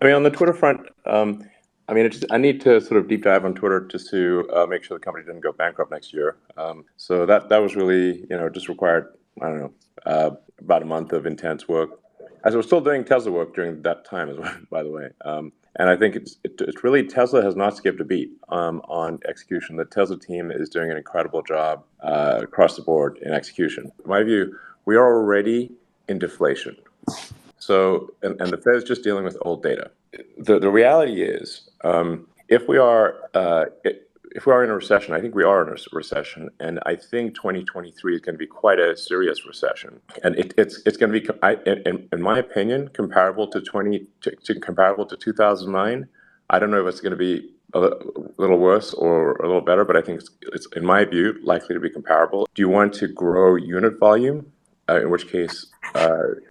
I mean, on the Twitter front, I mean, I need to sort of deep dive on Twitter just to make sure the company didn't go bankrupt next year. So that was really, just required, I don't know, about a month of intense work. As I was still doing Tesla work during that time as well, by the way. And I think it's really, Tesla has not skipped a beat on execution. The Tesla team is doing an incredible job across the board in execution. In my view, we are already in deflation. So, and the Fed is just dealing with old data. The reality is, if we are in a recession, I think we are in a recession, and I think 2023 is going to be quite a serious recession, and it's going to be, in my opinion, comparable to 2009. I don't know if it's going to be a little worse or a little better, but I think it's in my view likely to be comparable. Do you want to grow unit volume? In which case,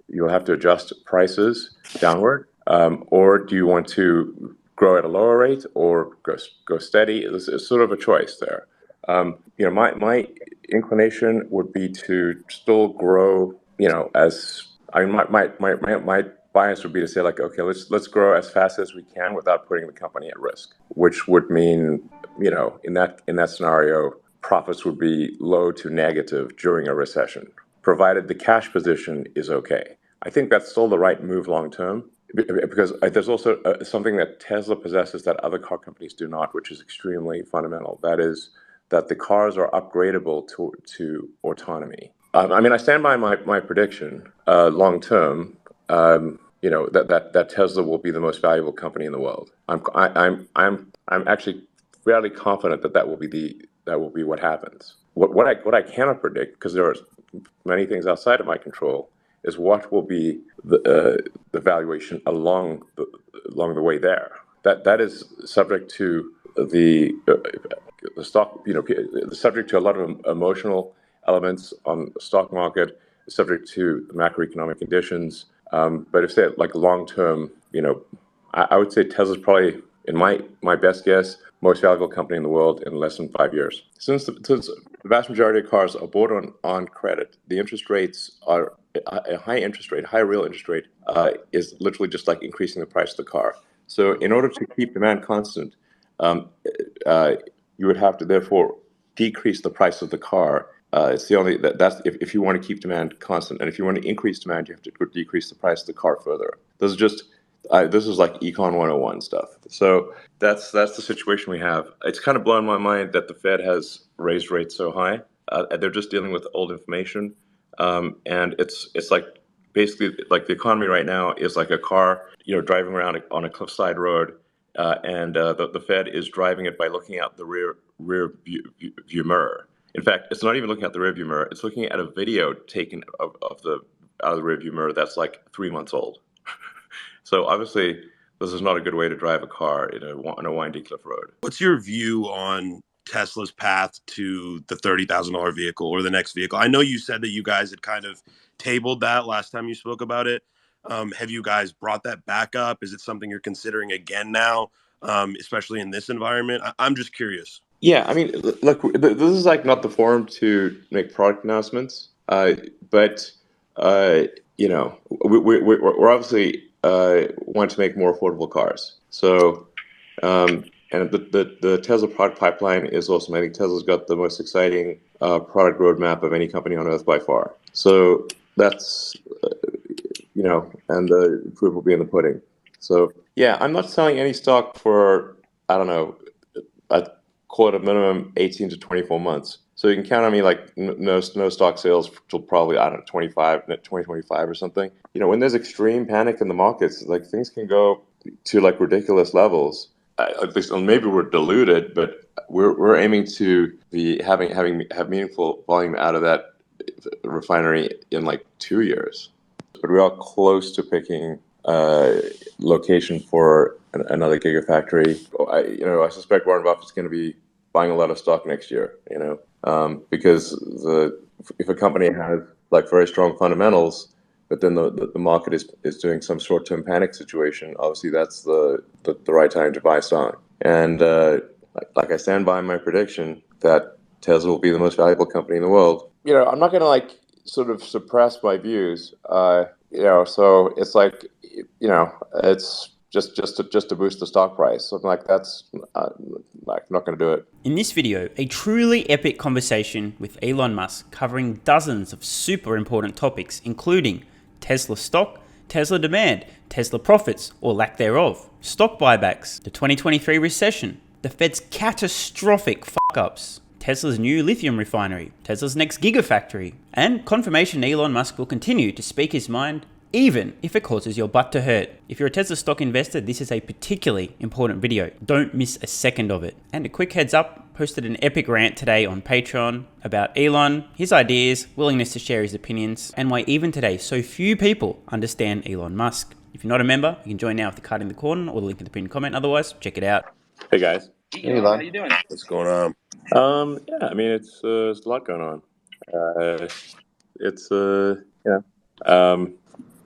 you'll have to adjust prices downward, or do you want to grow at a lower rate or go steady? It's sort of a choice there. My inclination would be to still grow. My bias would be to say like, okay, let's grow as fast as we can without putting the company at risk, which would mean, in that scenario, profits would be low to negative during a recession, provided the cash position is okay. I think that's still the right move long term, because there's also something that Tesla possesses that other car companies do not, which is extremely fundamental. That is that the cars are upgradable to autonomy. I mean, I stand by my prediction long term. That Tesla will be the most valuable company in the world. I'm actually fairly confident that will be what happens. What I cannot predict, because there are many things outside of my control, is what will be the valuation along the way there. That is subject to the stock, subject to a lot of emotional elements on the stock market, subject to the macroeconomic conditions. But if say like long term, I would say Tesla's probably, in my best guess, most valuable company in the world in less than 5 years. Since the vast majority of cars are bought on credit, the interest rates are a high real interest rate is literally just like increasing the price of the car. So in order to keep demand constant, you would have to therefore decrease the price of the car. It's the only that's if you want to keep demand constant, and if you want to increase demand, you have to decrease the price of the car further. This is like Econ 101 stuff. So that's the situation we have. It's kind of blown my mind that the Fed has raised rates so high. They're just dealing with old information, and it's like basically like the economy right now is like a car, driving around on a cliffside road, and the Fed is driving it by looking out the rear view mirror. In fact, it's not even looking at the rearview mirror. It's looking at a video taken out of the rearview mirror that's like 3 months old. So obviously, this is not a good way to drive a car in a windy cliff road. What's your view on Tesla's path to the $30,000 vehicle or the next vehicle? I know you said that you guys had kind of tabled that last time you spoke about it. Have you guys brought that back up? Is it something you're considering again now, especially in this environment? I'm just curious. Yeah, I mean, look, this is like not the forum to make product announcements, but we're obviously want to make more affordable cars. So, and the Tesla product pipeline is awesome. I think Tesla's got the most exciting product roadmap of any company on earth by far. So that's and the proof will be in the pudding. So yeah, I'm not selling any stock for, I don't know, I'd call it a minimum 18 to 24 months. So you can count on me like no stock sales till probably, I don't know, 2025 or something. When there's extreme panic in the markets, like things can go to like ridiculous levels. At least, maybe we're diluted, but we're aiming to be have meaningful volume out of that refinery in like 2 years. But we are close to picking location for another gigafactory. I suspect Warren Buffett's going to be buying a lot of stock next year. Because if a company has like very strong fundamentals, but then the market is doing some short-term panic situation, obviously that's the right time to buy stock. And like I stand by my prediction that Tesla will be the most valuable company in the world. I'm not going to like sort of suppress my views. So it's like, it's just to boost the stock price. So I'm like, that's like not going to do it. In this video, a truly epic conversation with Elon Musk covering dozens of super important topics, including Tesla stock, Tesla demand, Tesla profits or lack thereof, stock buybacks, the 2023 recession, the Fed's catastrophic fuck-ups, Tesla's new lithium refinery, Tesla's next gigafactory, and confirmation Elon Musk will continue to speak his mind even if it causes your butt to hurt. If you're a Tesla stock investor, this is a particularly important video. Don't miss a second of it. And a quick heads up, posted an epic rant today on Patreon about Elon, his ideas, willingness to share his opinions, and why even today so few people understand Elon Musk. If you're not a member, you can join now with the card in the corner or the link in the pinned comment. Otherwise, check it out. Hey guys. Hey, Elon. How you doing? What's going on? Yeah, I mean it's a lot going on.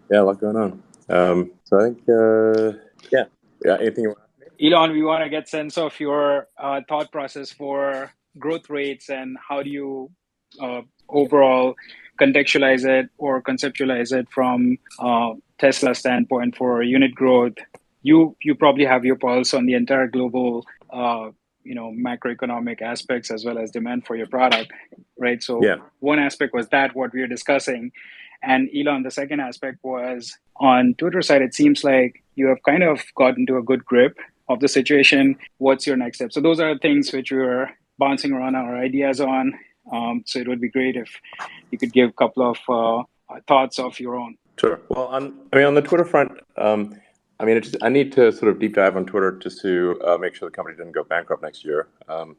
Yeah, a lot going on. So I think yeah. Anything you want to ask me? Elon, we want to get sense of your thought process for growth rates and how do you overall contextualize it or conceptualize it from Tesla standpoint for unit growth. You probably have your pulse on the entire global macroeconomic aspects as well as demand for your product, right? So Yeah. One aspect was that what we were discussing. And Elon, the second aspect was on Twitter side, it seems like you have kind of gotten to a good grip of the situation. What's your next step? So those are things which we were bouncing around our ideas on. So it would be great if you could give a couple of thoughts of your own. Sure. Well, on the Twitter front, I need to sort of deep dive on Twitter just to make sure the company didn't go bankrupt next year.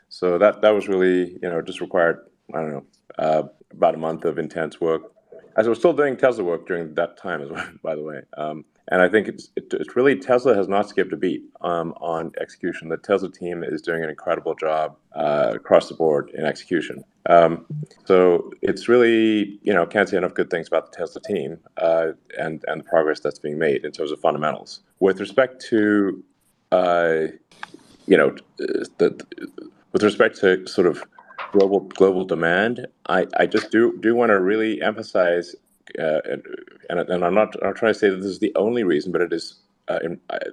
So that was really, just required, about a month of intense work. As I was still doing Tesla work during that time as well, by the way. And I think it's really, Tesla has not skipped a beat on execution. The Tesla team is doing an incredible job across the board in execution. So it's really, can't say enough good things about the Tesla team and the progress that's being made in terms of fundamentals. With respect to, with respect to sort of global demand, I just do want to really emphasize, and I'm not trying to say that this is the only reason, but it is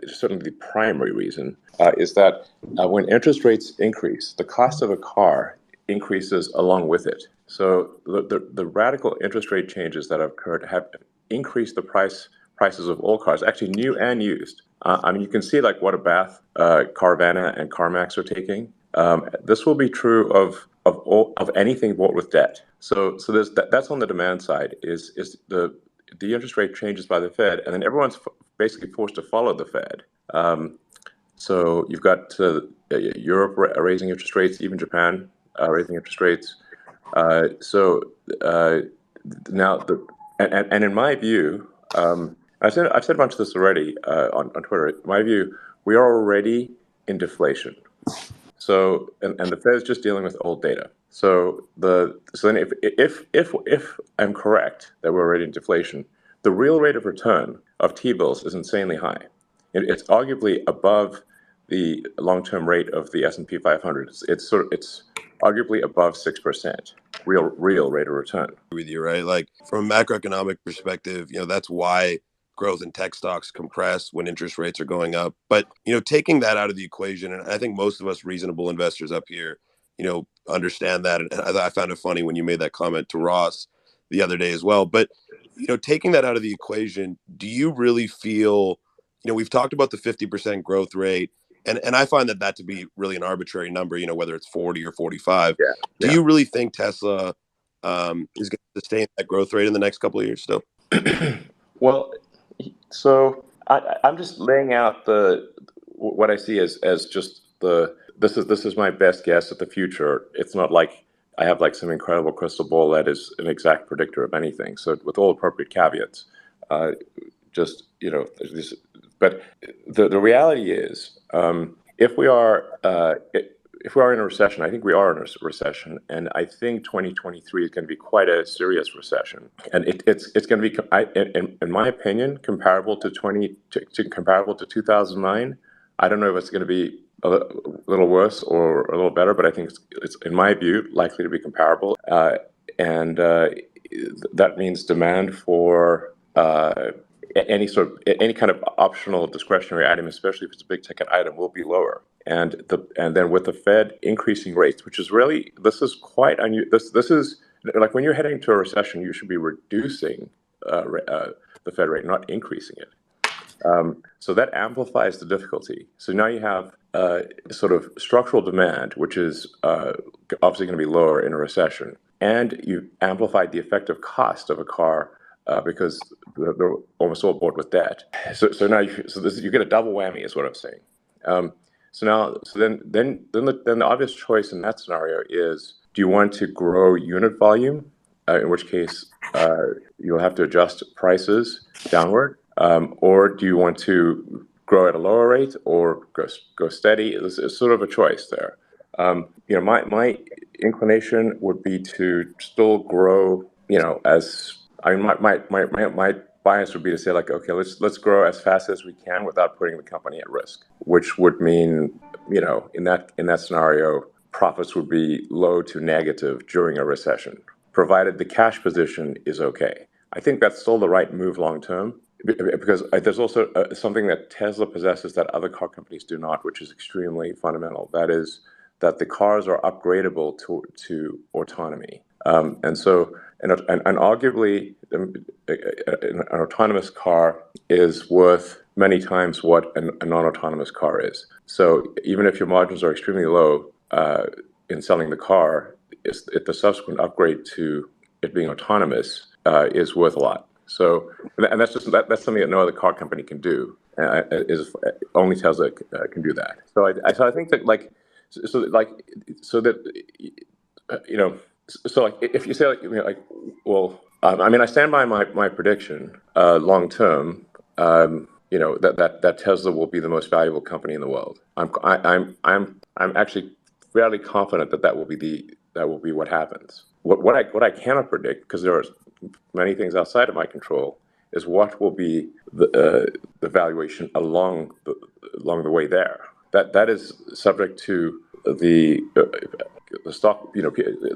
certainly the primary reason, is that when interest rates increase, the cost of a car increases along with it. So the radical interest rate changes that have occurred have increased the prices of all cars, actually new and used. You can see like what a bath Carvana and CarMax are taking. This will be true of anything bought with debt. So there's that's on the demand side. Is the interest rate changes by the Fed, and then everyone's basically forced to follow the Fed. So you've got Europe raising interest rates, even Japan raising interest rates. Now and in my view, I've said a bunch of this already on Twitter. In my view, we are already in deflation. So and the Fed is just dealing with old data. So then if I'm correct that we're already in deflation, the real rate of return of T-bills is insanely high. It's arguably above the long-term rate of the S&P 500. It's arguably above 6% real rate of return. With you, right? Like from a macroeconomic perspective, that's why growth in tech stocks compress when interest rates are going up. But, taking that out of the equation, and I think most of us reasonable investors up here, understand that. And I found it funny when you made that comment to Ross the other day as well. But, taking that out of the equation, do you really feel, we've talked about the 50% growth rate, and I find that to be really an arbitrary number, whether it's 40 or 45. Yeah. Do you really think Tesla is going to sustain that growth rate in the next couple of years still? Well, so I'm just laying out what I see as just this is my best guess at the future. It's not like I have like some incredible crystal ball that is an exact predictor of anything. So with all appropriate caveats, but the reality is, if we are in a recession, I think we are in a recession, and I think 2023 is going to be quite a serious recession, and it's going to be, in my opinion, comparable to 2009. I don't know if it's going to be a little worse or a little better, but I think it's in my view likely to be comparable, and that means demand for any kind of optional discretionary item, especially if it's a big ticket item, will be lower. And then with the Fed increasing rates, which is really, this is quite unusual. This is like when you're heading to a recession, you should be reducing the Fed rate, not increasing it. So that amplifies the difficulty. So now you have sort of structural demand, which is obviously going to be lower in a recession, and you amplified the effective cost of a car because they're almost all bought with debt. So now you get a double whammy, is what I'm saying. So then the obvious choice in that scenario is: do you want to grow unit volume, in which case you'll have to adjust prices downward, or do you want to grow at a lower rate or go steady? It's sort of a choice there. My inclination would be to still grow. My bias would be to say, like, okay, let's grow as fast as we can without putting the company at risk, which would mean, in that scenario, profits would be low to negative during a recession, provided the cash position is okay. I think that's still the right move long term, because there's also something that Tesla possesses that other car companies do not, which is extremely fundamental. That is that the cars are upgradable to autonomy. And arguably, an autonomous car is worth many times what a non-autonomous car is. So even if your margins are extremely low in selling the car, the subsequent upgrade to it being autonomous is worth a lot. So, and that's something that no other car company can do. Is only Tesla can do that. So I think that if you say I stand by my prediction long term. That Tesla will be the most valuable company in the world. I'm actually fairly confident that will be what happens. What I cannot predict, because there are many things outside of my control, is what will be the valuation along the way there. That is subject to the stock,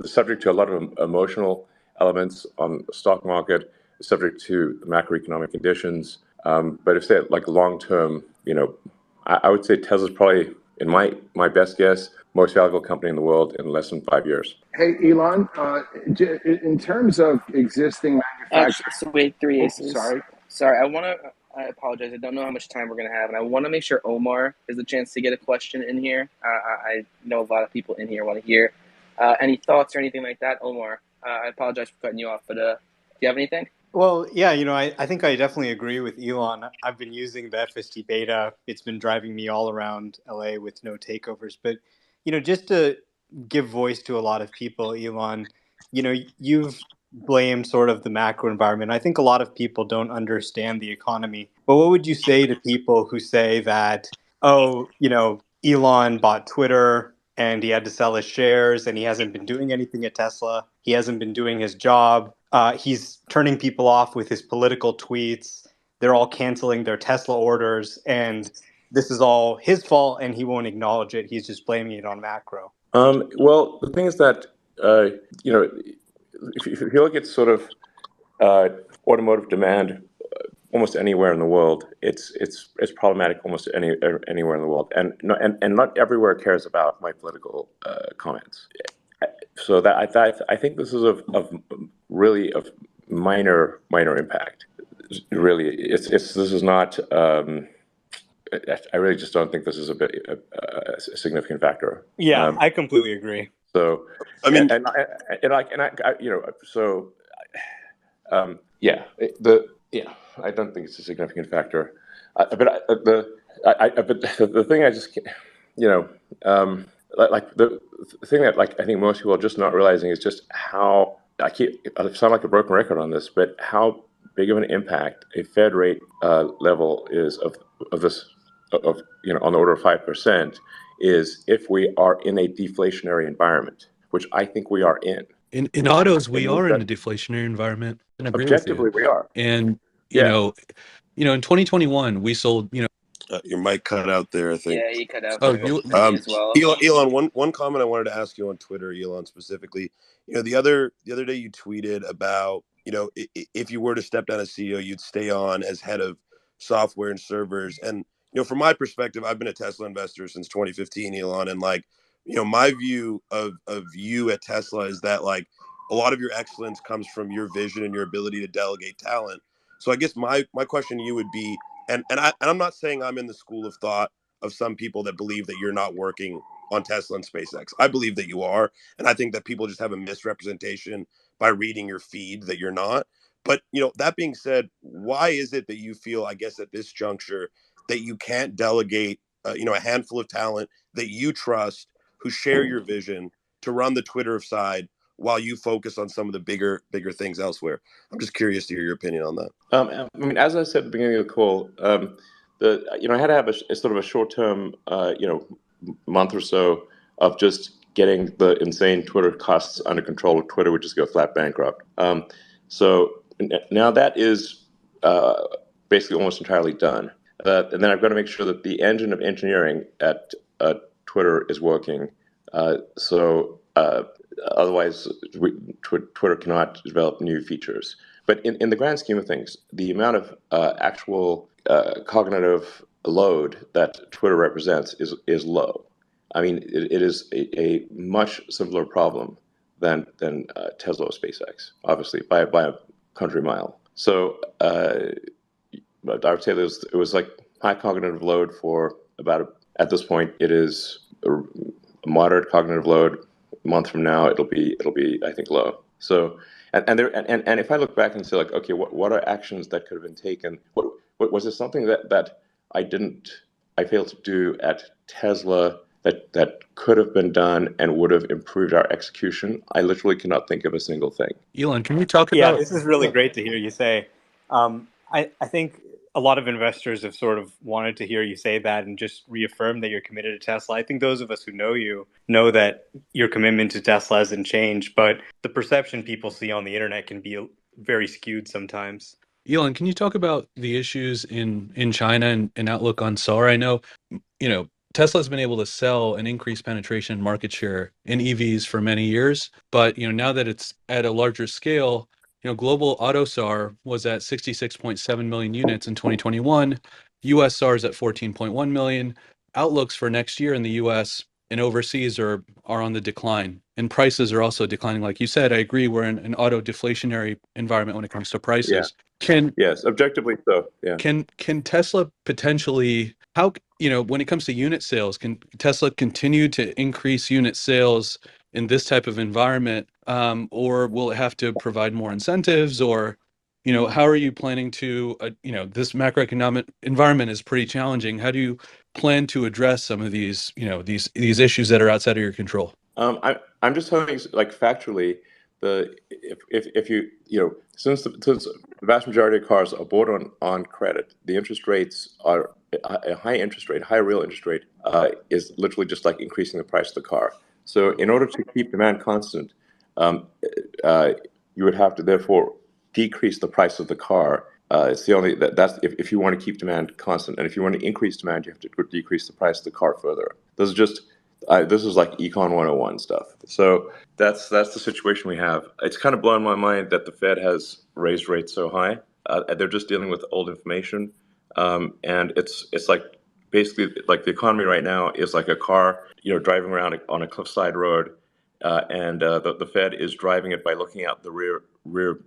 subject to a lot of emotional elements on the stock market, subject to the macroeconomic conditions. But if say like long term, I would say Tesla's probably, in my best guess, most valuable company in the world in less than 5 years. Hey, Elon, in terms of existing manufacturing... So wait, three aces. Sorry. I apologize. I don't know how much time we're going to have, and I want to make sure Omar has a chance to get a question in here. I know a lot of people in here want to hear. Any thoughts or anything like that? Omar, I apologize for cutting you off, but do you have anything? Well, yeah, I think I definitely agree with Elon. I've been using the FSD beta. It's been driving me all around LA with no takeovers. But, just to give voice to a lot of people, Elon, you've blamed sort of the macro environment. I think a lot of people don't understand the economy. But what would you say to people who say that, Elon bought Twitter and he had to sell his shares and he hasn't been doing anything at Tesla. He hasn't been doing his job. He's turning people off with his political tweets. They're all canceling their Tesla orders, and this is all his fault, and he won't acknowledge it. He's just blaming it on macro. Well, the thing is that, if you look at sort of automotive demand almost anywhere in the world, it's problematic almost anywhere in the world, and not everywhere cares about my political comments. So that I think this is of really of minor impact. Really, this is not. I really just don't think this is a significant factor. Yeah, I completely agree. So I mean, I don't think it's a significant factor. But the thing I just, the thing that I think most people are just not realizing is just how I sound like a broken record on this, but how big of an impact a Fed rate level is of this on the order of 5% is if we are in a deflationary environment, which I think we are in. In autos, we are in a deflationary environment. And objectively, we are. And you know, in 2021, we sold. Your mic cut out there, I think. Yeah, you cut out. Oh, as well. Elon, one comment I wanted to ask you on Twitter, Elon specifically. The other day you tweeted about if you were to step down as CEO, you'd stay on as head of software and servers. And from my perspective, I've been a Tesla investor since 2015, Elon, and like, my view of you at Tesla is that like a lot of your excellence comes from your vision and your ability to delegate talent. So I guess my question to you would be, and I'm not saying I'm in the school of thought of some people that believe that you're not working on Tesla and SpaceX. I believe that you are, and I think that people just have a misrepresentation by reading your feed that you're not. But that being said, why is it that you feel, I guess, at this juncture, that you can't delegate, a handful of talent that you trust, who share your vision, to run the Twitter side while you focus on some of the bigger things elsewhere? I'm just curious to hear your opinion on that. I mean, as I said at the beginning of the call, I had to have a sort of a short-term, month or so of just getting the insane Twitter costs under control. Twitter would just go flat bankrupt. So now that is basically almost entirely done. And then I've got to make sure that the engine of engineering at Twitter is working. Otherwise, Twitter cannot develop new features. But in the grand scheme of things, the amount of actual cognitive load that Twitter represents is low. I mean, it is a much simpler problem than Tesla or SpaceX, obviously, by a country mile. So I would say it was like high cognitive load for at this point, it is a moderate cognitive load. A month from now, it'll be I think low. So and if I look back and say like, okay, what are actions that could have been taken? What was there something that I failed to do at Tesla that could have been done and would have improved our execution? I literally cannot think of a single thing. Elon, can you talk Yeah, about? this is really great to hear you say. I think a lot of investors have sort of wanted to hear you say that and just reaffirm that you're committed to Tesla. I think those of us who know you know that your commitment to Tesla hasn't changed, but the perception people see on the internet can be very skewed sometimes. Elon, can you talk about the issues in China and outlook on solar? I know, Tesla's been able to sell and increase penetration and market share in EVs for many years, but now that it's at a larger scale, global auto SAR was at 66.7 million units in 2021. US SAR is at 14.1 million. Outlooks for next year in the US and overseas are on the decline, and prices are also declining. Like you said, I agree, we're in an auto deflationary environment when it comes to prices. Yes, objectively so. Yeah. Can Tesla potentially, when it comes to unit sales, can Tesla continue to increase unit sales in this type of environment, or will it have to provide more incentives, or how are you planning to this macroeconomic environment is pretty challenging. How do you plan to address some of these these issues that are outside of your control? I'm just hoping, like, factually, if you since the vast majority of cars are bought on credit, the interest rates are a high interest rate, high real interest rate is literally just like increasing the price of the car. So in order to keep demand constant, you would have to therefore decrease the price of the car. It's the only that's if you want to keep demand constant, and if you want to increase demand, you have to decrease the price of the car further. This is like Econ 101 stuff. So that's the situation we have. It's kind of blown my mind that the Fed has raised rates so high. They're just dealing with old information, and it's like basically like the economy right now is like a car, driving around on a cliffside road, and the Fed is driving it by looking out the rear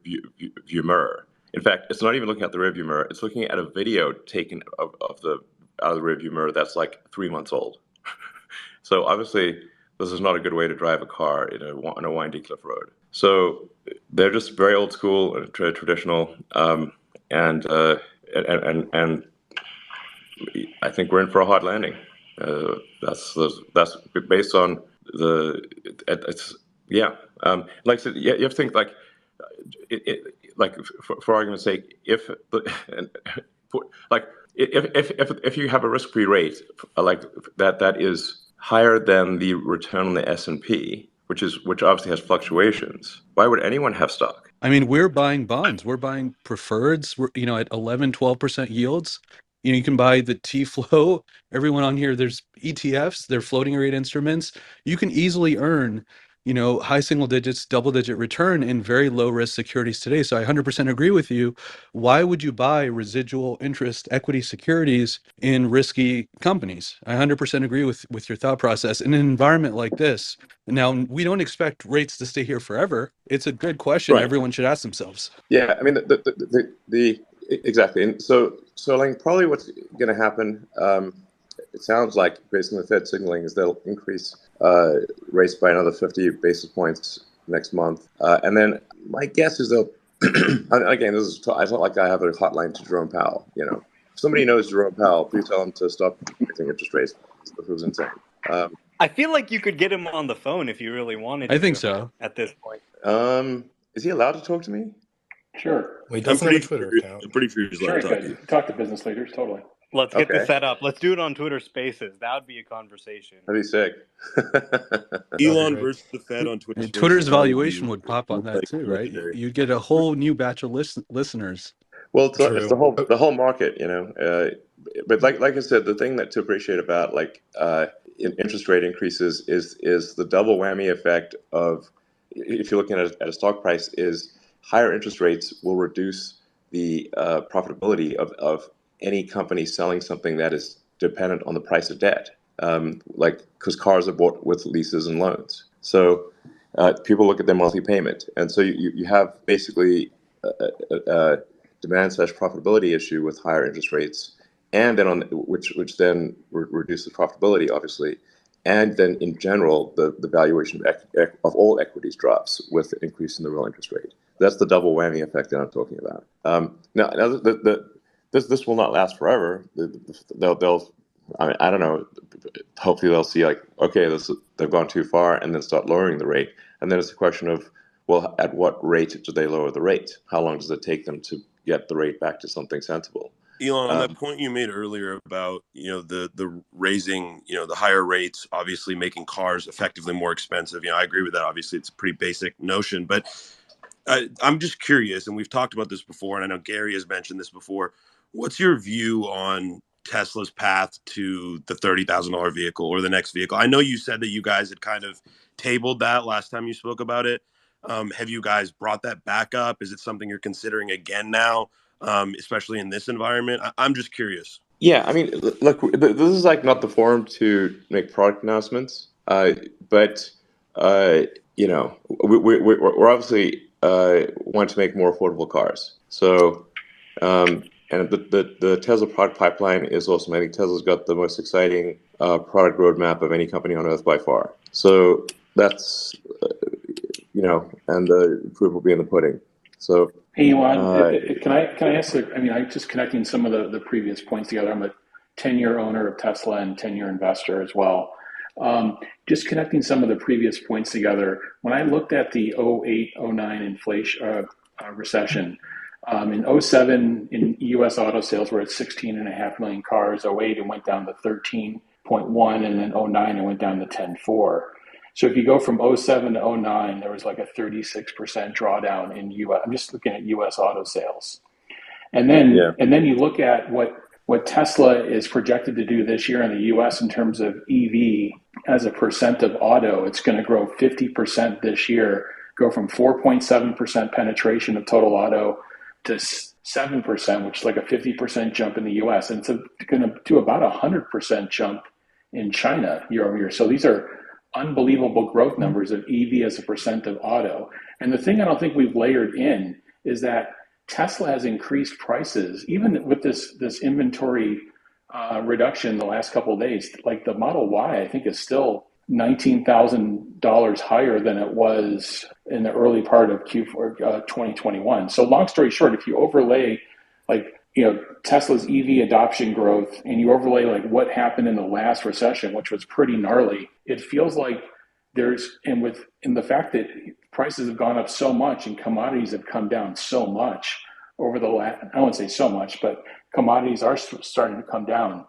view mirror. In fact, it's not even looking at the rear view mirror. It's looking at a video taken out of the rear view mirror that's like 3 months old. So obviously, this is not a good way to drive a car in a windy cliff road. So they're just very old school and traditional, and I think we're in for a hard landing. That's based on like I said, you have to think like like for argument's sake, if you have a risk-free rate like that is higher than the return on the S&P, which obviously has fluctuations, why would anyone have stock? I mean, we're buying bonds, we're buying preferreds, we're at 11-12% yields. You can buy the T-Flow. Everyone on here, there's ETFs, they're floating rate instruments. You can easily earn high single digits, double digit return in very low risk securities today. So I 100% agree with you. Why would you buy residual interest equity securities in risky companies? I 100% agree with your thought process. In an environment like this, now we don't expect rates to stay here forever. It's a good question Right. everyone should ask themselves. Yeah, I mean, exactly. And so like probably what's going to happen, it sounds like based on the Fed signaling, is they'll increase rates by another 50 basis points next month. And then my guess is they'll, again, it's not like I have a hotline to Jerome Powell. If somebody knows Jerome Powell, please tell him to stop raising interest rates. This was insane. I feel like you could get him on the phone if you really wanted to. I think so. At this point. Is he allowed to talk to me? Sure. Well, he doesn't have a Twitter account. I'm pretty sure he's Sure, allowed he to talk to could. you. Talk to business leaders, totally. Let's get this set up. Let's do it on Twitter Spaces. That would be a conversation. That'd be sick. Elon versus the Fed on Twitter. Twitter's valuation would pop on that too, right? You'd get a whole new batch of listeners. Well, it's the whole market, But like I said, the thing to appreciate about interest rate increases is the double whammy effect of, if you're looking at a stock price, is higher interest rates will reduce the profitability of any company selling something that is dependent on the price of debt, because cars are bought with leases and loans. So people look at their monthly payment, and so you have basically a demand/profitability issue with higher interest rates, and then which then reduces profitability, obviously, and then in general the valuation of all equities drops with the increase in the real interest rate. That's the double whammy effect that I'm talking about. Now this will not last forever. I don't know. Hopefully they'll see they've gone too far and then start lowering the rate. And then it's a question of, well, at what rate do they lower the rate? How long does it take them to get the rate back to something sensible? Elon, on that point you made earlier about the raising, the higher rates, obviously making cars effectively more expensive. I agree with that. Obviously, it's a pretty basic notion, but I'm just curious, and we've talked about this before, and I know Gary has mentioned this before. What's your view on Tesla's path to the $30,000 vehicle or the next vehicle? I know you said that you guys had kind of tabled that last time you spoke about it. Have you guys brought that back up? Is it something you're considering again now, especially in this environment? I'm just curious. Yeah, I mean, look, this is not the forum to make product announcements, but we're obviously want to make more affordable cars. So, and the Tesla product pipeline is awesome. I think Tesla's got the most exciting product roadmap of any company on earth by far. So that's, and the proof will be in the pudding. So, hey, Elon, can I ask? I'm just connecting some of the previous points together. I'm a 10-year owner of Tesla and 10-year investor as well. Just connecting some of the previous points together. When I looked at the 08-09 inflation recession, in 07 in U.S. auto sales were at 16.5 million cars. 08 it went down to 13.1, and then 09 it went down to 10.4. So if you go from 07 to 09, there was a 36% drawdown in U.S. I'm just looking at U.S. auto sales, and then you look at what Tesla is projected to do this year in the U.S. in terms of EV as a percent of auto. It's going to grow 50% this year, go from 4.7% penetration of total auto to 7%, which is a 50% jump in the U.S. And it's going to do about 100% jump in China year over year. So these are unbelievable growth numbers of EV as a percent of auto. And the thing I don't think we've layered in is that Tesla has increased prices, even with this inventory reduction the last couple of days. The Model Y, I think, is still $19,000 higher than it was in the early part of Q4 2021. So long story short, if you overlay Tesla's EV adoption growth and you overlay what happened in the last recession, which was pretty gnarly, it feels like in the fact that prices have gone up so much and commodities have come down so much over the last, I won't say so much, but commodities are starting to come down.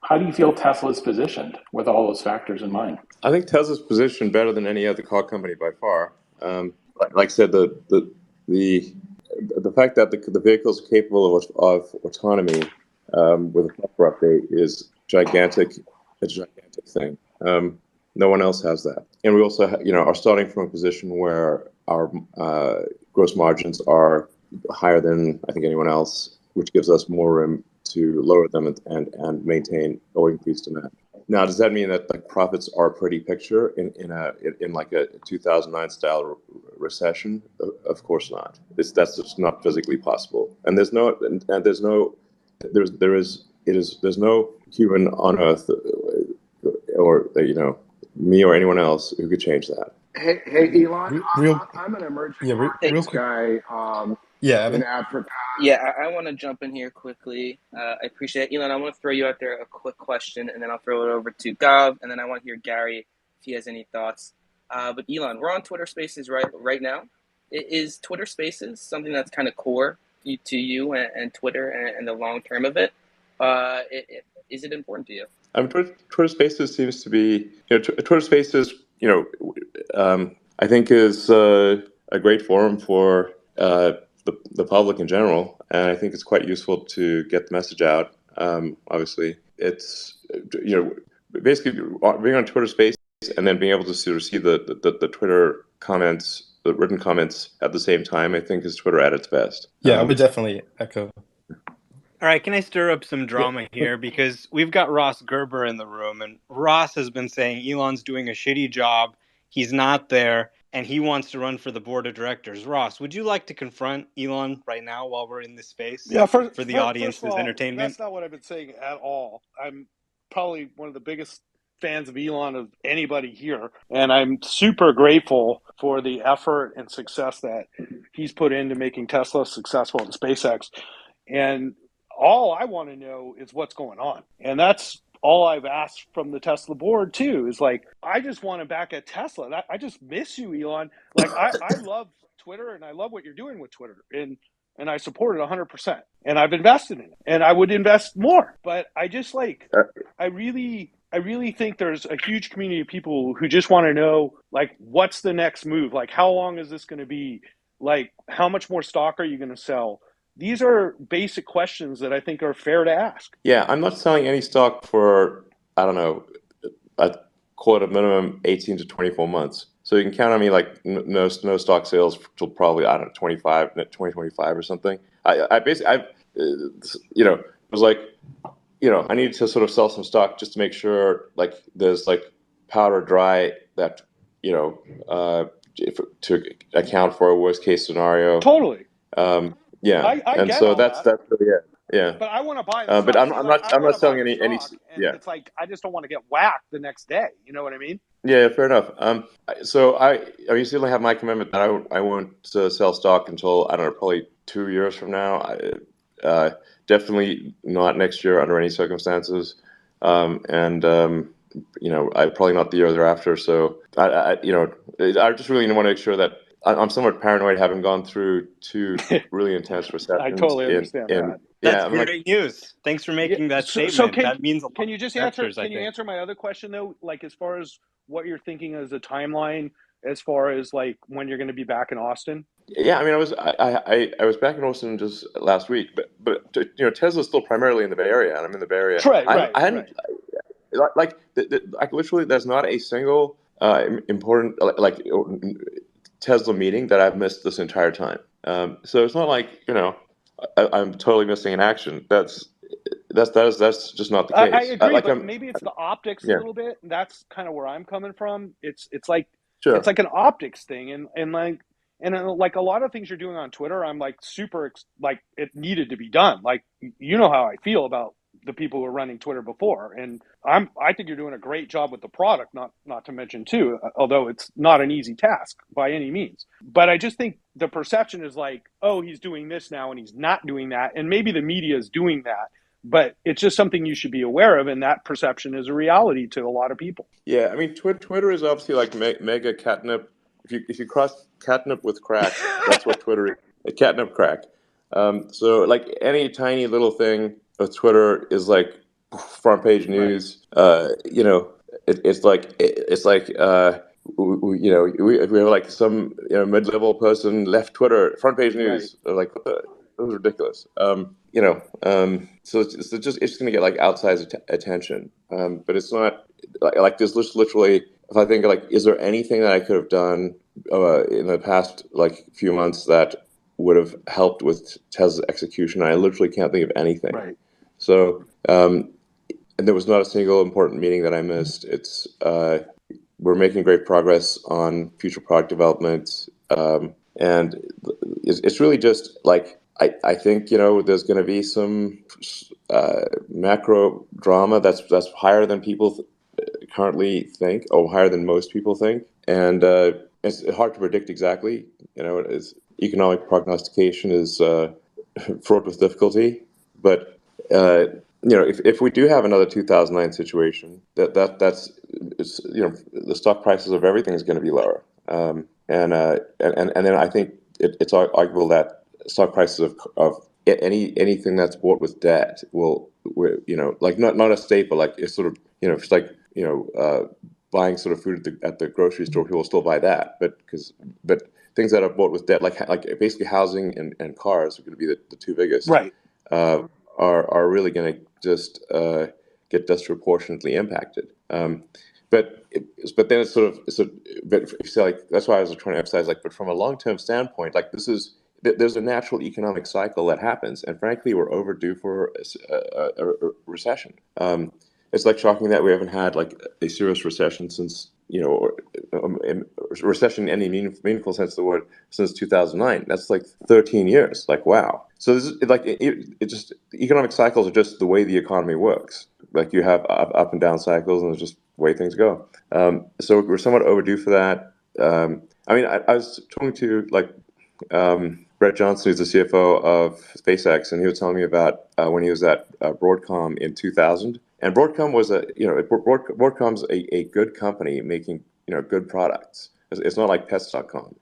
How do you feel Tesla's positioned with all those factors in mind? I think Tesla's positioned better than any other car company by far. Like I said, the fact that the vehicles are capable of autonomy with a software update is gigantic. It's a gigantic thing. No one else has that. And we also, are starting from a position where our gross margins are higher than I think anyone else, which gives us more room to lower them and maintain or increase demand. Now, does that mean that like profits are a pretty picture in like a 2009 style recession? Of course not. That's just not physically possible. And there's no human on earth or me or anyone else who could change that. Hey, Elon, I'm an emerging markets guy in Africa. Yeah, I want to jump in here quickly. I appreciate it. Elon, I want to throw you out there a quick question, and then I'll throw it over to Gav, and then I want to hear Gary if he has any thoughts. But Elon, we're on Twitter Spaces right now. Is Twitter Spaces something that's kind of core to you and Twitter and the long term of it? Is it important to you? Twitter Spaces seems to be, Twitter Spaces, I think is a great forum for the public in general, and I think it's quite useful to get the message out. Obviously, it's basically being on Twitter Space and then being able to sort of see the Twitter comments, the written comments at the same time. I think is Twitter at its best. Yeah, I would definitely echo. All right, can I stir up some drama here? Because we've got Ross Gerber in the room, and Ross has been saying Elon's doing a shitty job. He's not there, and he wants to run for the board of directors. Ross, would you like to confront Elon right now while we're in this space? Yeah, for the audience's entertainment? That's not what I've been saying at all. I'm probably one of the biggest fans of Elon of anybody here, and I'm super grateful for the effort and success that he's put into making Tesla successful and SpaceX. And all I want to know is what's going on. And that's all I've asked from the Tesla board too, is like, I just want to back at Tesla. I just miss you, Elon. Like, I love Twitter and I love what you're doing with Twitter. And I support it 100%. And I've invested in it. And I would invest more. But I just like, I really think there's a huge community of people who just want to know, like, what's the next move? Like, how long is this going to be? Like, how much more stock are you going to sell? These are basic questions that I think are fair to ask. Yeah, I'm not selling any stock for, I don't know, I'd call it a minimum 18 to 24 months. So you can count on me like no stock sales till probably, I don't know, 2025 or something. I was like, I needed to sort of sell some stock just to make sure like there's like powder dry that, to account for a worst case scenario. Totally. Yeah, I and get so all that's that. really it. Yeah, but I want to buy the stock. but I'm not selling any. Yeah, it's like I just don't want to get whacked the next day. You know what I mean? Yeah, fair enough. So I certainly have my commitment that I won't sell stock until, I don't know, probably 2 years from now. Definitely not next year under any circumstances, and probably not the year thereafter. So I just really want to make sure that I'm somewhat paranoid, having gone through 2 really intense recessions. I totally understand that. That's great news. Thanks for making that statement. So that means a lot. Can you just answer? Can you answer my other question though? Like, as far as what you're thinking as a timeline, as far as like when you're going to be back in Austin? Yeah, I mean, I was back in Austin just last week, but Tesla's still primarily in the Bay Area, and I'm in the Bay Area. Right. Like literally, there's not a single important Tesla meeting that I've missed this entire time. So it's not like I'm totally missing in action. That's just not the case. I agree, but maybe it's the optics a little bit. That's kind of where I'm coming from. It's like it's like an optics thing, and like a lot of things you're doing on Twitter, I'm like super like it needed to be done. Like, you know how I feel about the people who were running Twitter before, and I think you're doing a great job with the product, not to mention too, although it's not an easy task by any means. But I just think the perception is like, oh, he's doing this now and he's not doing that, and maybe the media is doing that, but it's just something you should be aware of, and that perception is a reality to a lot of people. Yeah, I mean, Twitter is obviously like mega catnip. If you cross catnip with crack, that's what Twitter is. A catnip crack. So like any tiny little thing of Twitter is like front page news. Right. It's like we have like some mid-level person left Twitter, front page news. Right. Like, that was ridiculous. So it's just going to get like outsized attention. But it's not like there's literally if I think like, is there anything that I could have done in the past like few months that would have helped with Tesla's execution? I literally can't think of anything. Right. So, and there was not a single important meeting that I missed. It's we're making great progress on future product development, and it's really just like I think, you know, there's going to be some macro drama that's higher than people currently think, or higher than most people think, and it's hard to predict exactly. You know, economic prognostication is fraught with difficulty, but you know, if we do have another 2009 situation, that's it's, you know, the stock prices of everything is going to be lower, and then I think it's arguable that stock prices of anything that's bought with debt you know, like not a staple, like it's sort of, you know, it's like, you know, buying sort of food at the grocery store, people will still buy that, but things that are bought with debt, like basically housing and cars are going to be the two biggest, Right. Are really going to just get disproportionately impacted. But then it's sort of but if you say, like, that's why I was trying to emphasize, like, but from a long-term standpoint, like, there's a natural economic cycle that happens, and frankly, we're overdue for a recession. It's like shocking that we haven't had like a serious recession since, you know, recession in any meaningful sense of the word, since 2009. That's like 13 years. Like, wow. So this is like it just, economic cycles are just the way the economy works. Like, you have up and down cycles, and it's just the way things go. So we're somewhat overdue for that. I mean, I was talking to like Brett Johnson, who's the CFO of SpaceX, and he was telling me about when he was at Broadcom in 2000. And Broadcom was Broadcom's a good company making, you know, good products. It's not like Pets.com.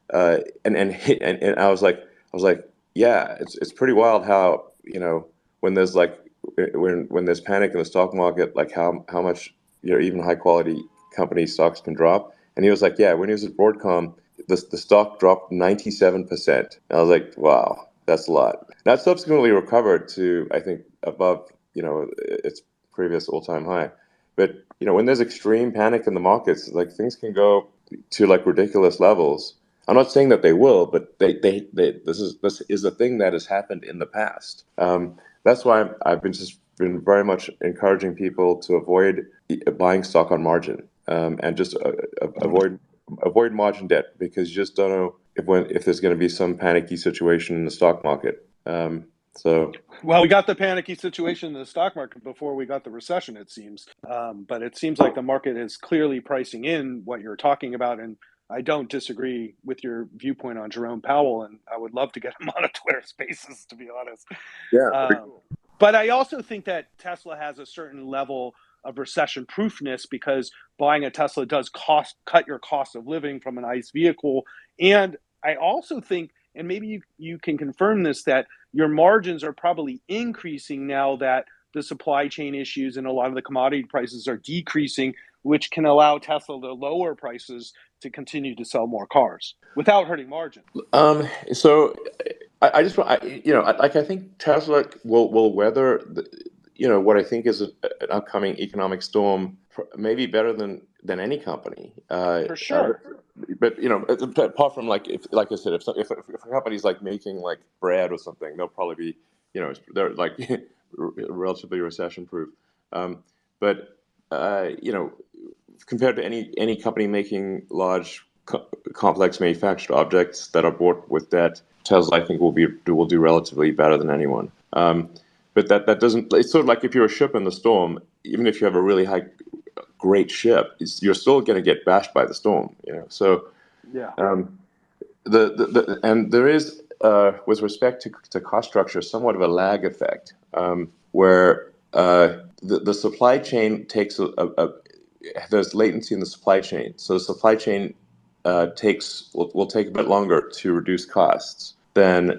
And I was like, yeah, it's pretty wild how, you know, when there's like when there's panic in the stock market, like how much, you know, even high quality company stocks can drop. And he was like, yeah, when he was at Broadcom, the stock dropped 97%. I was like, wow, that's a lot. That subsequently recovered to, I think, above, you know, its previous all-time high. But, you know, when there's extreme panic in the markets, like, things can go to like ridiculous levels. I'm not saying that they will, but this is a thing that has happened in the past. That's why I've been very much encouraging people to avoid buying stock on margin, and just avoid margin debt, because you just don't know if there's going to be some panicky situation in the stock market. Well, we got the panicky situation in the stock market before we got the recession, it seems. But it seems like the market is clearly pricing in what you're talking about. And I don't disagree with your viewpoint on Jerome Powell. And I would love to get him on a Twitter Spaces, to be honest. Yeah. But I also think that Tesla has a certain level of recession proofness, because buying a Tesla does cut your cost of living from an ICE vehicle. And I also think, and maybe you can confirm this, that your margins are probably increasing now that the supply chain issues and a lot of the commodity prices are decreasing, which can allow Tesla to lower prices to continue to sell more cars without hurting margin. So I just want, you know, I think Tesla will weather you know, what I think is an upcoming economic storm maybe better than any company. For sure. But, you know, apart from, like, like I said, if a company's like making like bread or something, they'll probably be, you know, they're like relatively recession proof. But you know, compared to any company making large complex manufactured objects that are bought with debt, Tesla, I think, will do relatively better than anyone. But that doesn't. It's sort of like if you're a ship in the storm, even if you have a really great ship, you're still going to get bashed by the storm. You know. So yeah. And there is, with respect to cost structure, somewhat of a lag effect, where the supply chain takes there's latency in the supply chain. So the supply chain will take a bit longer to reduce costs than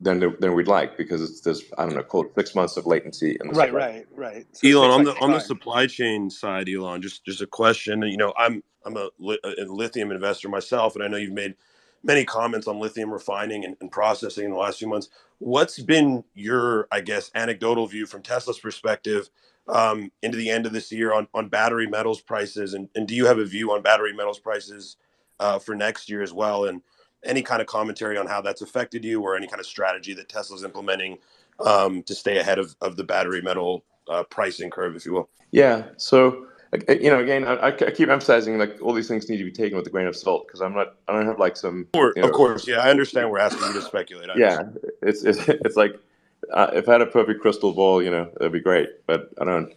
we'd like, because there's, I don't know, called 6 months of latency in the supply. Right. So Elon, on the supply chain side, Elon, just a question. You know, I'm a lithium investor myself, and I know you've made many comments on lithium refining and processing in the last few months. What's been your, I guess, anecdotal view from Tesla's perspective into the end of this year on battery metals prices, and do you have a view on battery metals prices for next year as well, and any kind of commentary on how that's affected you, or any kind of strategy that Tesla's implementing to stay ahead of the battery metal pricing curve, if you will? Yeah. So, again, I keep emphasizing like all these things need to be taken with a grain of salt because I don't have like some, Of course, yeah, I understand we're asking you to speculate. Yeah, it's like if I had a perfect crystal ball, that'd be great, but I don't.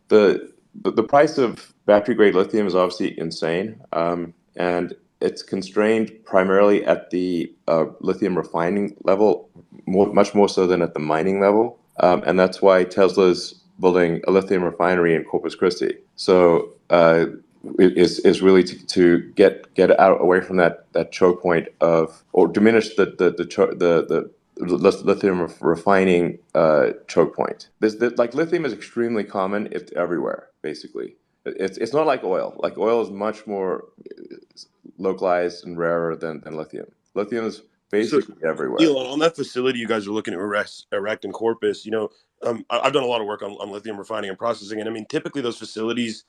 The price of battery grade lithium is obviously insane, and it's constrained primarily at the lithium refining level, much more so than at the mining level, and that's why Tesla's building a lithium refinery in Corpus Christi. So is really to get out away from that choke point of, or diminish the lithium refining choke point. Like lithium is extremely common. It's everywhere, basically. It's not like oil. Like oil is much more localized and rarer than lithium. Lithium is basically everywhere. Elon, on that facility you guys are looking to erect in Corpus, I've done a lot of work on lithium refining and processing, and I mean, typically those facilities,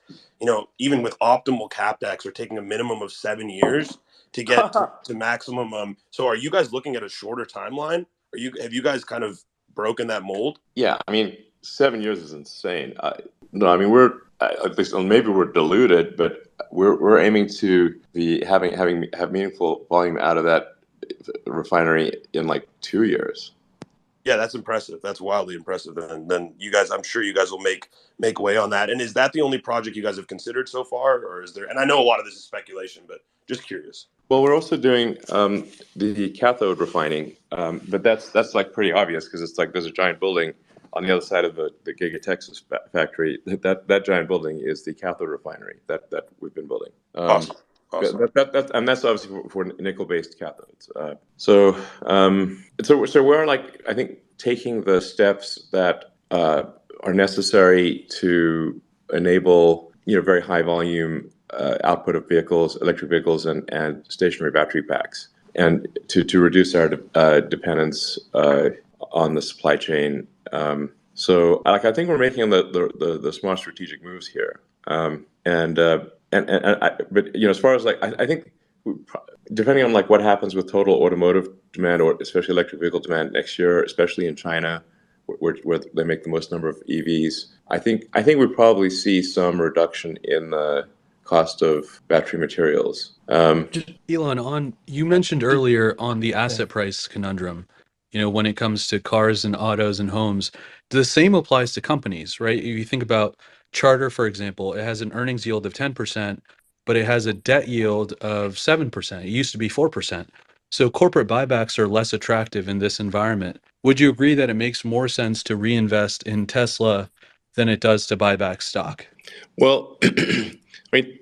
even with optimal CapEx, are taking a minimum of 7 years to get to maximum. So, are you guys looking at a shorter timeline? Have you guys kind of broken that mold? Yeah, I mean, 7 years is insane. No, I mean we're at least, maybe we're diluted, but we're aiming to be have meaningful volume out of that refinery in like 2 years. Yeah, that's impressive. That's wildly impressive. And then you guys, I'm sure you guys will make way on that. And is that the only project you guys have considered so far, or is there? And I know a lot of this is speculation, but just curious. Well, we're also doing the cathode refining, but that's like pretty obvious because it's like there's a giant building on the other side of the gigafactory factory. That giant building is the cathode refinery that we've been building. Awesome. And that's obviously for nickel-based cathodes. So we're like, I think, taking the steps that are necessary to enable very high volume output of vehicles, electric vehicles, and stationary battery packs, and to reduce our dependence on the supply chain. So I think we're making the smart strategic moves here. But as far as I think, depending on like what happens with total automotive demand, or especially electric vehicle demand next year, especially in China, where they make the most number of EVs, I think we probably see some reduction in the cost of battery materials. Elon, you mentioned earlier on the asset price conundrum. When it comes to cars and autos and homes, the same applies to companies, right? If you think about Charter, for example, it has an earnings yield of 10%, but it has a debt yield of 7%. It used to be 4%. So corporate buybacks are less attractive in this environment. Would you agree that it makes more sense to reinvest in Tesla than it does to buy back stock? Well, I mean,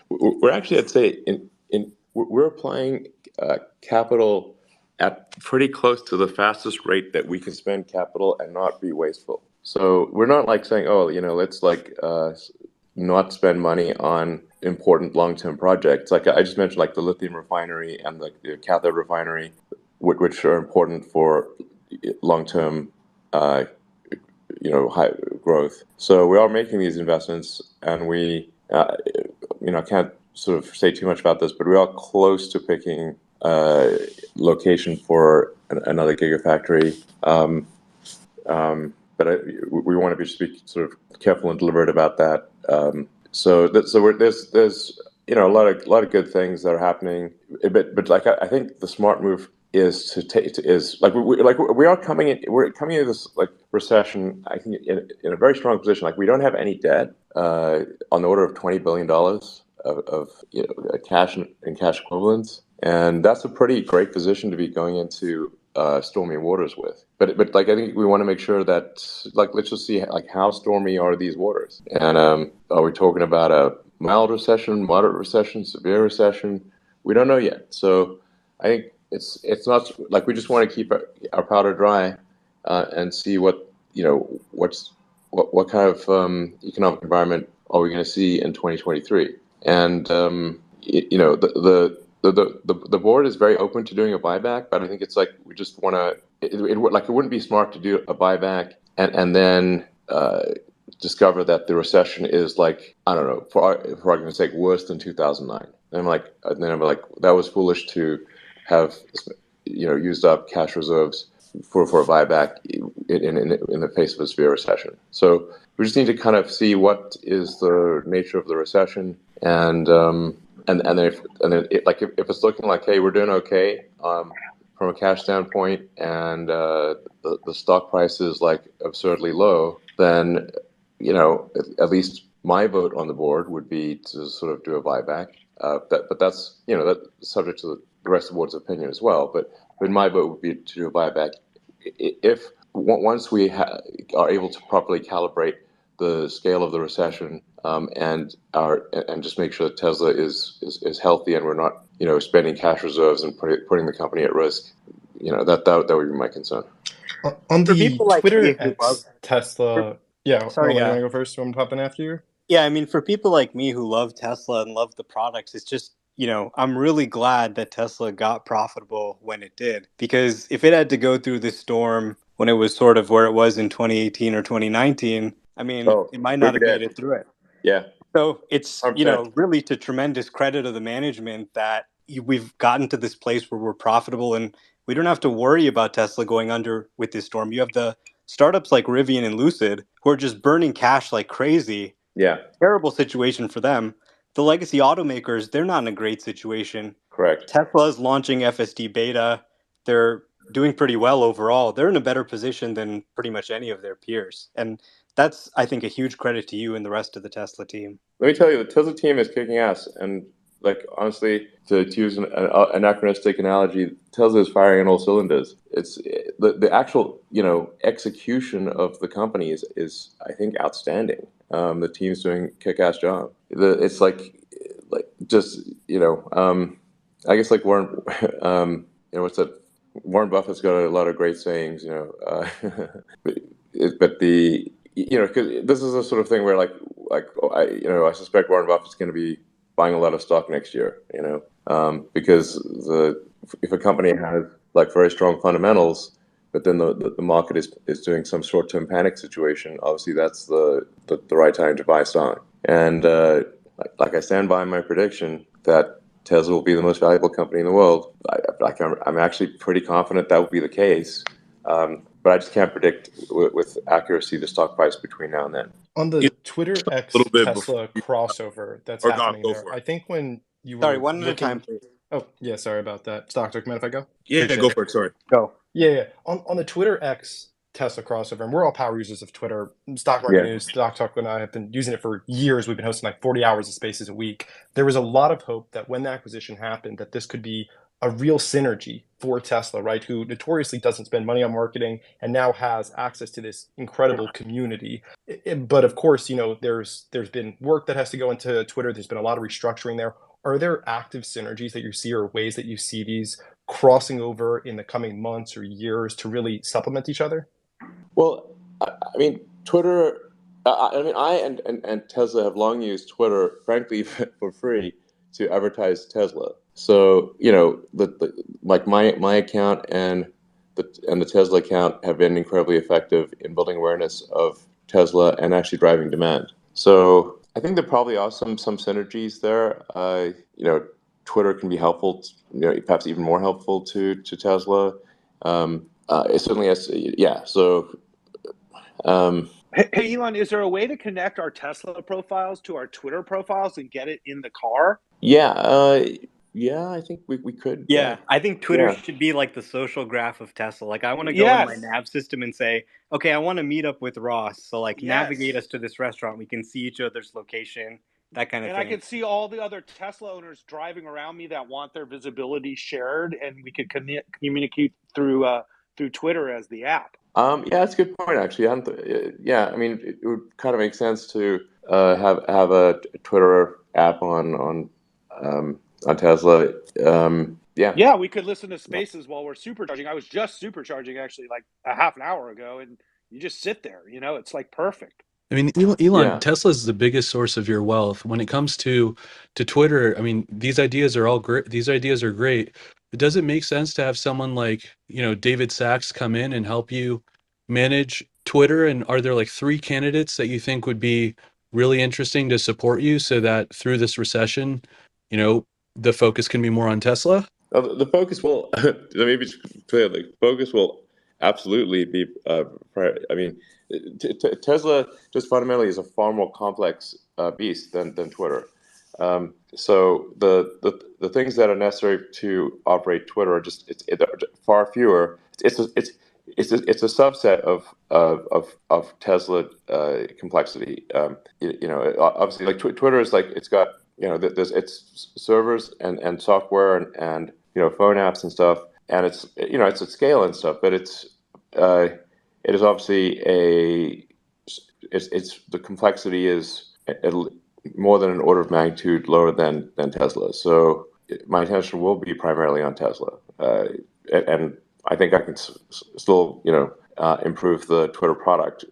we're actually, I'd say, we're applying capital at pretty close to the fastest rate that we can spend capital and not be wasteful. So we're not like saying, let's like not spend money on important long-term projects. Like I just mentioned, like the lithium refinery and like the cathode refinery, which are important for long-term, high growth. So we are making these investments, and we, I can't sort of say too much about this, but we are close to picking location for another gigafactory. But we want to be sort of careful and deliberate about that. There's a lot of good things that are happening. But like I think the smart move is we're coming into this like recession, I think, in a very strong position. Like we don't have any debt, on the order of $20 billion of cash and cash equivalents, and that's a pretty great position to be going into stormy waters with. But like I think we want to make sure that like let's just see like how stormy are these waters, and are we talking about a mild recession, moderate recession, severe recession? We don't know yet. So I think it's not like we just want to keep our powder dry and see what kind of economic environment are we going to see in 2023. And the board is very open to doing a buyback, but I think it's like we just want to. It wouldn't be smart to do a buyback and then discover that the recession is like, I don't know, for argument's sake, worse than 2009. And I'm like, that was foolish to have, used up cash reserves for a buyback in the face of a severe recession. So we just need to kind of see what is the nature of the recession, and if it's looking like, hey, we're doing okay from a cash standpoint, and the stock price is like absurdly low, then at least my vote on the board would be to sort of do a buyback. But that's that's subject to the rest of the board's opinion as well. But my vote would be to do a buyback if once we are able to properly calibrate the scale of the recession, and just make sure that Tesla is healthy, and we're not spending cash reserves and putting the company at risk. That would be my concern. On For the people like Twitter me who love, X Tesla, yeah. sorry, You want to go first? I'm popping after you. Yeah, I mean, for people like me who love Tesla and love the products, it's just, I'm really glad that Tesla got profitable when it did. Because if it had to go through this storm when it was sort of where it was in 2018 or 2019, I mean, it might not have made it through it. Yeah. So it's, 100%. really to tremendous credit of the management that we've gotten to this place where we're profitable and we don't have to worry about Tesla going under with this storm. You have the startups like Rivian and Lucid who are just burning cash like crazy. Yeah. Terrible situation for them. The legacy automakers, they're not in a great situation. Correct. Tesla's launching FSD beta. They're doing pretty well overall. They're in a better position than pretty much any of their peers. And that's, I think, a huge credit to you and the rest of the Tesla team. Let me tell you, the Tesla team is kicking ass. And honestly, to use an anachronistic analogy, Tesla is firing on all cylinders. It's the actual execution of the company is I think outstanding. The team's doing a kick-ass job. It's just I guess like Warren, what's that? Warren Buffett's got a lot of great sayings, but because this is a sort of thing where I suspect Warren Buffett's going to be buying a lot of stock next year, because if a company has very strong fundamentals, but then the market is doing some short-term panic situation, obviously that's the right time to buy stock. And I stand by my prediction that Tesla will be the most valuable company in the world. I'm actually pretty confident that will be the case, but I just can't predict with accuracy the stock price between now and then. On the Twitter X Tesla crossover that's happening there, I think when you were Sorry, one at a time, please. Oh, yeah, sorry about that. Stock, do you mind if I go? Yeah, go for it. Sorry. Go. Yeah. On the Twitter X Tesla crossover, and we're all power users of Twitter. Stock Market News, Stock Talk, and I have been using it for years. We've been hosting 40 hours of Spaces a week. There was a lot of hope that when the acquisition happened, that this could be a real synergy for Tesla, right? Who notoriously doesn't spend money on marketing and now has access to this incredible community. But of course, there's been work that has to go into Twitter. There's been a lot of restructuring there. Are there active synergies that you see, or ways that you see these crossing over in the coming months or years to really supplement each other? Well, I mean, Twitter. I and Tesla have long used Twitter, frankly, for free to advertise Tesla. So my account and the Tesla account have been incredibly effective in building awareness of Tesla and actually driving demand. So I think there probably are some synergies there. Twitter can be helpful, perhaps even more helpful to Tesla. It certainly has. Yeah. So. Hey, Elon, is there a way to connect our Tesla profiles to our Twitter profiles and get it in the car? Yeah. Yeah, I think we could. Yeah, I think Twitter should be like the social graph of Tesla. I want to go in my nav system and say, okay, I want to meet up with Ross. So navigate us to this restaurant. We can see each other's location, that kind of thing. And I can see all the other Tesla owners driving around me that want their visibility shared, and we could communicate through Twitter as the app. Yeah, that's a good point, actually. I mean, it would kind of make sense to have a Twitter app on Tesla. Yeah, we could listen to Spaces while we're supercharging. I was just supercharging actually a half an hour ago, and you just sit there. It's perfect. I mean, Elon, Tesla is the biggest source of your wealth. When it comes to Twitter, I mean, these ideas are all great. These ideas are great. But does it make sense to have someone like, David Sachs come in and help you manage Twitter, and are there like 3 candidates that you think would be really interesting to support you so that through this recession, the focus can be more on Tesla? The focus will, let me be clear, the focus will absolutely be, I mean, Tesla just fundamentally is a far more complex beast than Twitter. So the things that are necessary to operate Twitter are just far fewer. It's a subset of Tesla complexity. Obviously, like Twitter is like it's got it's servers and software and phone apps and stuff, and it's at scale and stuff, but it is obviously it's the complexity is more than an order of magnitude lower than Tesla. So my attention will be primarily on Tesla, and I think I can still improve the Twitter product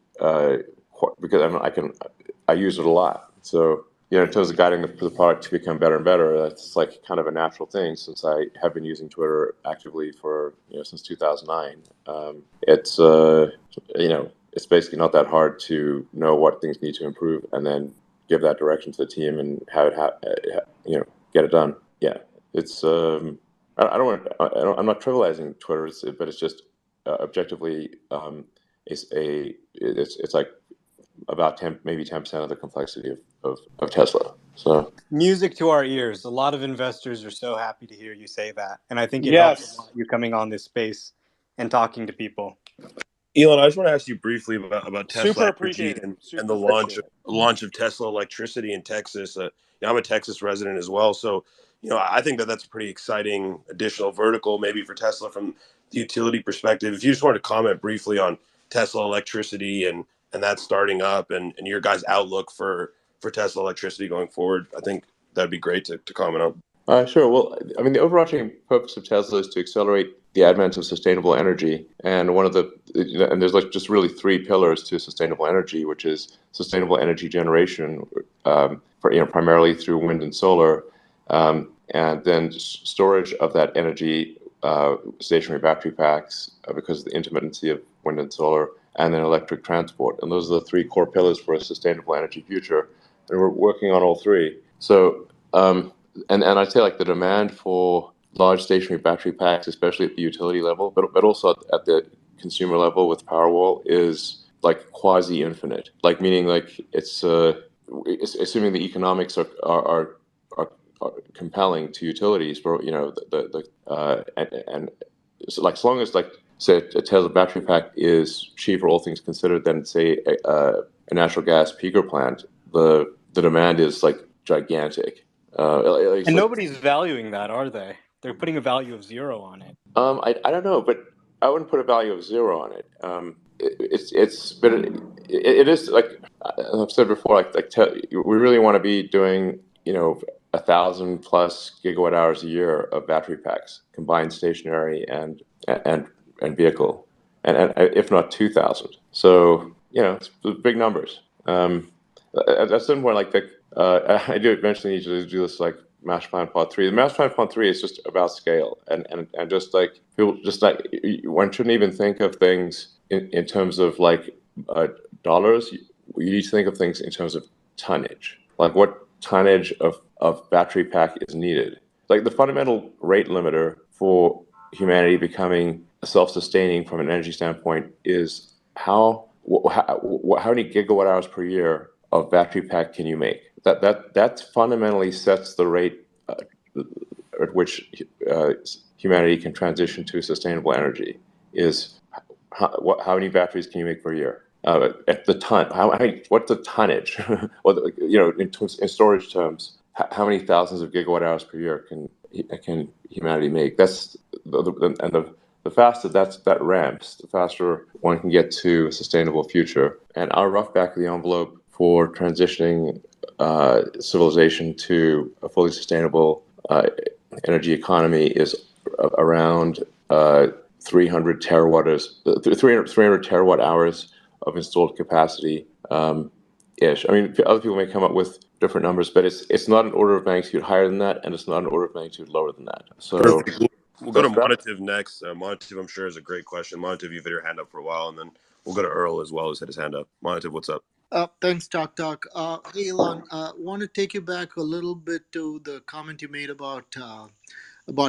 because I use it a lot. So in terms of guiding the product to become better and better, that's like kind of a natural thing since I have been using Twitter actively for since 2009. It's basically not that hard to know what things need to improve and then give that direction to the team and have it get it done. Yeah, it's I'm not trivializing Twitter, but it's just objectively it's like about 10, maybe 10% of the complexity of Tesla. So music to our ears. A lot of investors are so happy to hear you say that, and I think it helps a Yes. lot you coming on this space and talking to people. Elon, I just want to ask you briefly about Tesla Super Energy appreciate it. and Super the appreciate it. launch of Tesla electricity in Texas. I'm a Texas resident as well, so I think that's a pretty exciting additional vertical, maybe for Tesla from the utility perspective. If you just wanted to comment briefly on Tesla electricity and that starting up and your guys' outlook for Tesla electricity going forward, I think that'd be great to comment on. Sure. Well, I mean, the overarching purpose of Tesla is to accelerate the advent of sustainable energy, and and there's like just really 3 pillars to sustainable energy, which is sustainable energy generation, primarily through wind and solar, and then storage of that energy, stationary battery packs, because of the intermittency of wind and solar, and then electric transport. And those are the 3 core pillars for a sustainable energy future, and we're working on all 3. So. And I'd say like the demand for large stationary battery packs, especially at the utility level, but also at the consumer level with Powerwall, is like quasi infinite. Like meaning like it's assuming the economics are compelling to utilities for and so like as long as like say a Tesla battery pack is cheaper, all things considered, than say a natural gas peaker plant, the demand is like gigantic. And nobody's valuing that, are they? They're putting a value of 0 on it. I don't know, but I wouldn't put a value of 0 on it. It is like I've said before, we really want to be doing 1,000 plus gigawatt hours a year of battery packs, combined stationary and vehicle, and if not 2,000. So it's big numbers. At some point, I do eventually need to do this like Master Plan Part 3. The Master Plan Part 3 is just about scale, and just like people, just like one shouldn't even think of things in terms of like dollars. You need to think of things in terms of tonnage, like what tonnage of battery pack is needed. Like the fundamental rate limiter for humanity becoming self-sustaining from an energy standpoint is how many gigawatt hours per year of battery pack can you make? That fundamentally sets the rate at which humanity can transition to sustainable energy. Is how many batteries can you make per year? At the ton, what's the tonnage? Or in storage terms, how many thousands of gigawatt hours per year can humanity make? That's the faster that ramps, the faster one can get to a sustainable future. And our rough back of the envelope for transitioning civilization to a fully sustainable energy economy is around 300 terawatt hours of installed capacity ish. I mean, other people may come up with different numbers, but it's not an order of magnitude higher than that, and it's not an order of magnitude lower than that. So we'll go to Monative next. Monative, I'm sure, is a great question. Monative, you've had your hand up for a while, and then we'll go to Earl as well, who's had his hand up. Montague, what's up? Thanks, Talk. Hey, Elon, want to take you back a little bit to the comment you made about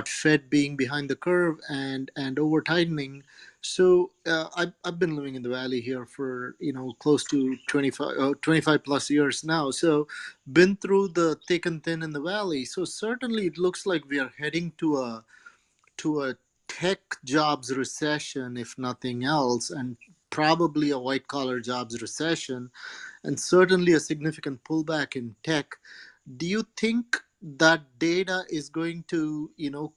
Fed being behind the curve and over tightening. So I've been living in the Valley here for close to 25 plus years now. So been through the thick and thin in the Valley. So certainly it looks like we are heading to a tech jobs recession, if nothing else, and probably a white collar jobs recession, and certainly a significant pullback in tech. Do you think that data is going to,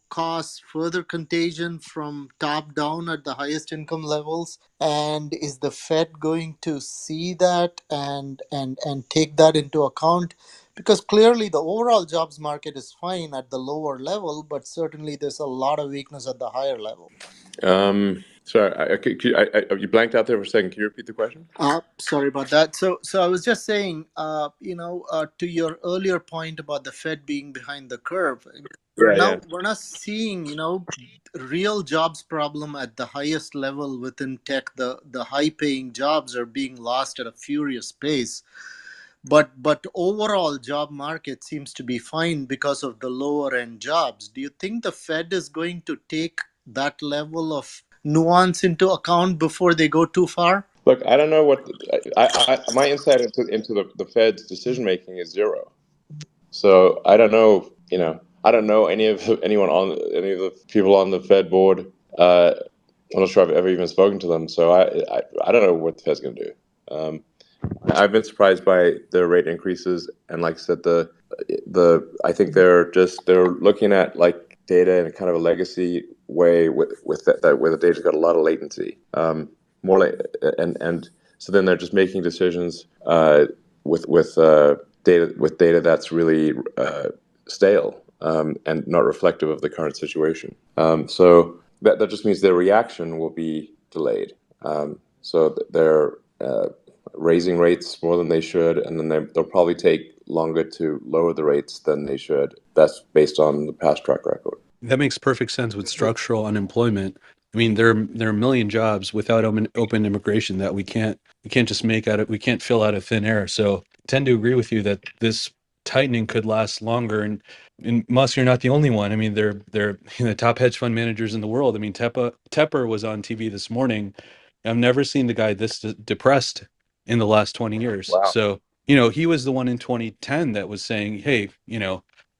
cause further contagion from top down at the highest income levels? And is the Fed going to see that and take that into account? Because clearly the overall jobs market is fine at the lower level, but certainly there's a lot of weakness at the higher level. Sorry, you blanked out there for a second. Can you repeat the question? Sorry about that. So I was just saying, to your earlier point about the Fed being behind the curve, we're not seeing, real jobs problem at the highest level within tech. The high paying jobs are being lost at a furious pace. But overall job market seems to be fine because of the lower end jobs. Do you think the Fed is going to take that level of nuance into account before they go too far? Look, I don't know what my insight into the Fed's decision making is zero. So I don't know. I don't know any of the people on the Fed board. I'm not sure I've ever even spoken to them. So I don't know what the Fed's going to do. I've been surprised by the rate increases, and like I said, I think they're looking at like data in a kind of a legacy way with that where the data's got a lot of latency. And so then they're just making decisions with data that's really stale and not reflective of the current situation. So that just means their reaction will be delayed. So they're raising rates more than they should, and then they'll probably take longer to lower the rates than they should. That's based on the past track record. That makes perfect sense with structural unemployment. I mean, there are a million jobs without open immigration that we can't just we can't fill out of thin air. So I tend to agree with you that this tightening could last longer. And Musk, you're not the only one. I mean, they're the top hedge fund managers in the world. I mean, Tepper was on TV this morning. I've never seen the guy this depressed in the last 20 years. Wow. So, he was the one in 2010 that was saying, hey,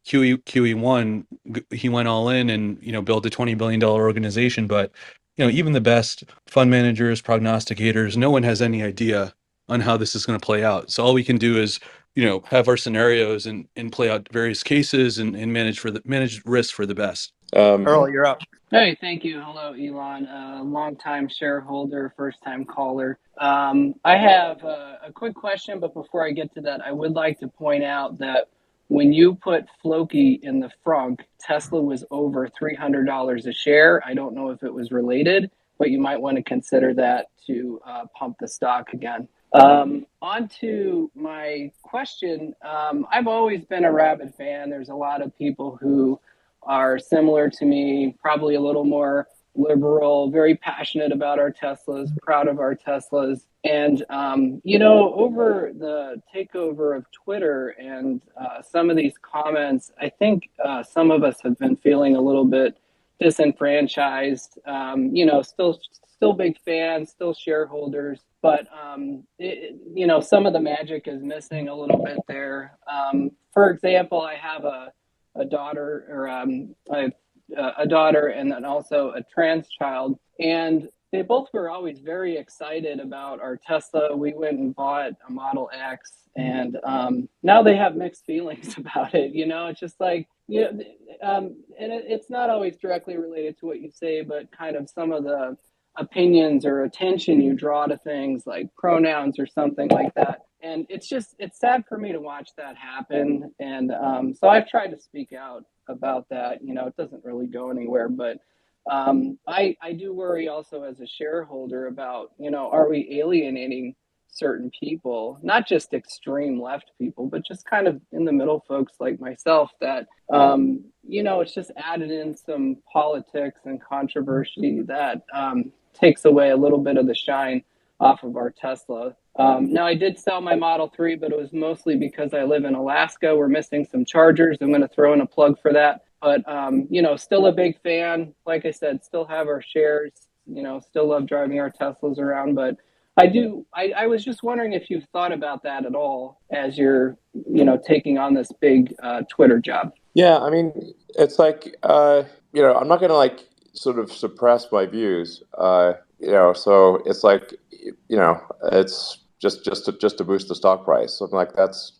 QE1, he went all in and, built a $20 billion organization. But, even the best fund managers, prognosticators, no one has any idea on how this is going to play out. So all we can do is, have our scenarios and play out various cases and manage risk for the best. Earl, you're up. Hey, thank you. Hello, Elon. Longtime shareholder, first-time caller. I have a quick question, but before I get to that, I would like to point out that when you put Floki in the frunk, Tesla was over $300 a share. I don't know if it was related, but you might want to consider that to pump the stock again. On to my question. I've always been a rabid fan. There's a lot of people who are similar to me, probably a little more liberal, very passionate about our Teslas, proud of our Teslas. And, over the takeover of Twitter and some of these comments, I think some of us have been feeling a little bit disenfranchised, still big fans, still shareholders, but, some of the magic is missing a little bit there. For example, I have a daughter a daughter and then also a trans child, and they both were always very excited about our Tesla. We went and bought a Model X, and now they have mixed feelings about it. It's just like, and it's not always directly related to what you say, but kind of some of the opinions or attention you draw to things like pronouns or something like that. And it's sad for me to watch that happen. And so I've tried to speak out about that. It doesn't really go anywhere, but I do worry also as a shareholder about, are we alienating certain people, not just extreme left people, but just kind of in the middle folks like myself that, it's just added in some politics and controversy that takes away a little bit of the shine off of our Tesla. Now, I did sell my Model 3, but it was mostly because I live in Alaska. We're missing some chargers. I'm going to throw in a plug for that. But, still a big fan. Like I said, still have our shares, still love driving our Teslas around. But I was just wondering if you've thought about that at all as you're, taking on this big Twitter job. Yeah, I mean, it's like, I'm not going to like sort of suppress my views, so it's like, it's just to boost the stock price. So I'm like, that's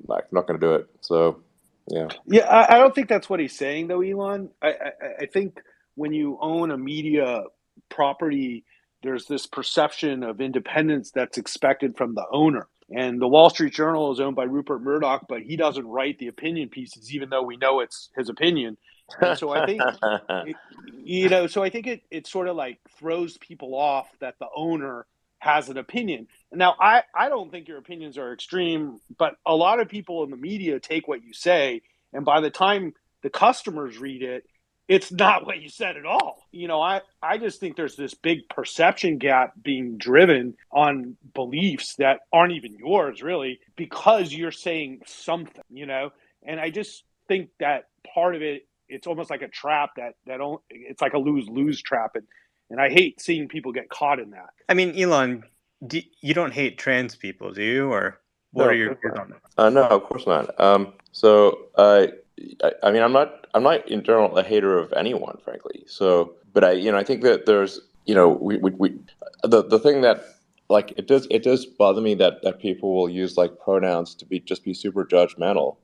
like not going to do it. So, yeah. Yeah, I don't think that's what he's saying, though, Elon. I think when you own a media property, there's this perception of independence that's expected from the owner. And the Wall Street Journal is owned by Rupert Murdoch, but he doesn't write the opinion pieces, even though we know it's his opinion. And so I think, it sort of like throws people off that the owner has an opinion. Now, I don't think your opinions are extreme, but a lot of people in the media take what you say, and by the time the customers read it, it's not what you said at all. I just think there's this big perception gap being driven on beliefs that aren't even yours, really, because you're saying something, and I just think that part of it, it's almost like a trap it's like a lose-lose trap. And I hate seeing people get caught in that. I mean, Elon, you don't hate trans people, do you? Or what are your views on that? No, of course not. I mean, I'm not in general a hater of anyone, frankly. So, but I think that there's, the thing that, like, it does bother me that people will use like pronouns to be super judgmental.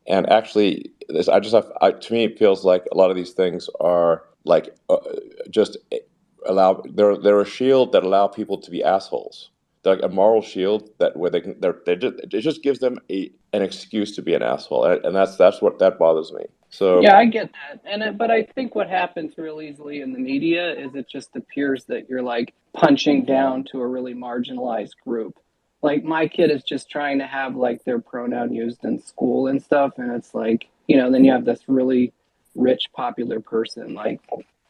And actually, to me, it feels like a lot of these things are like they're a shield that allow people to be assholes. They're like a moral shield it just gives them an excuse to be an asshole, and that's what bothers me. So yeah, I get that, but I think what happens real easily in the media is it just appears that you're like punching down to a really marginalized group. Like my kid is just trying to have like their pronoun used in school and stuff, and it's like, then you have this really rich popular person like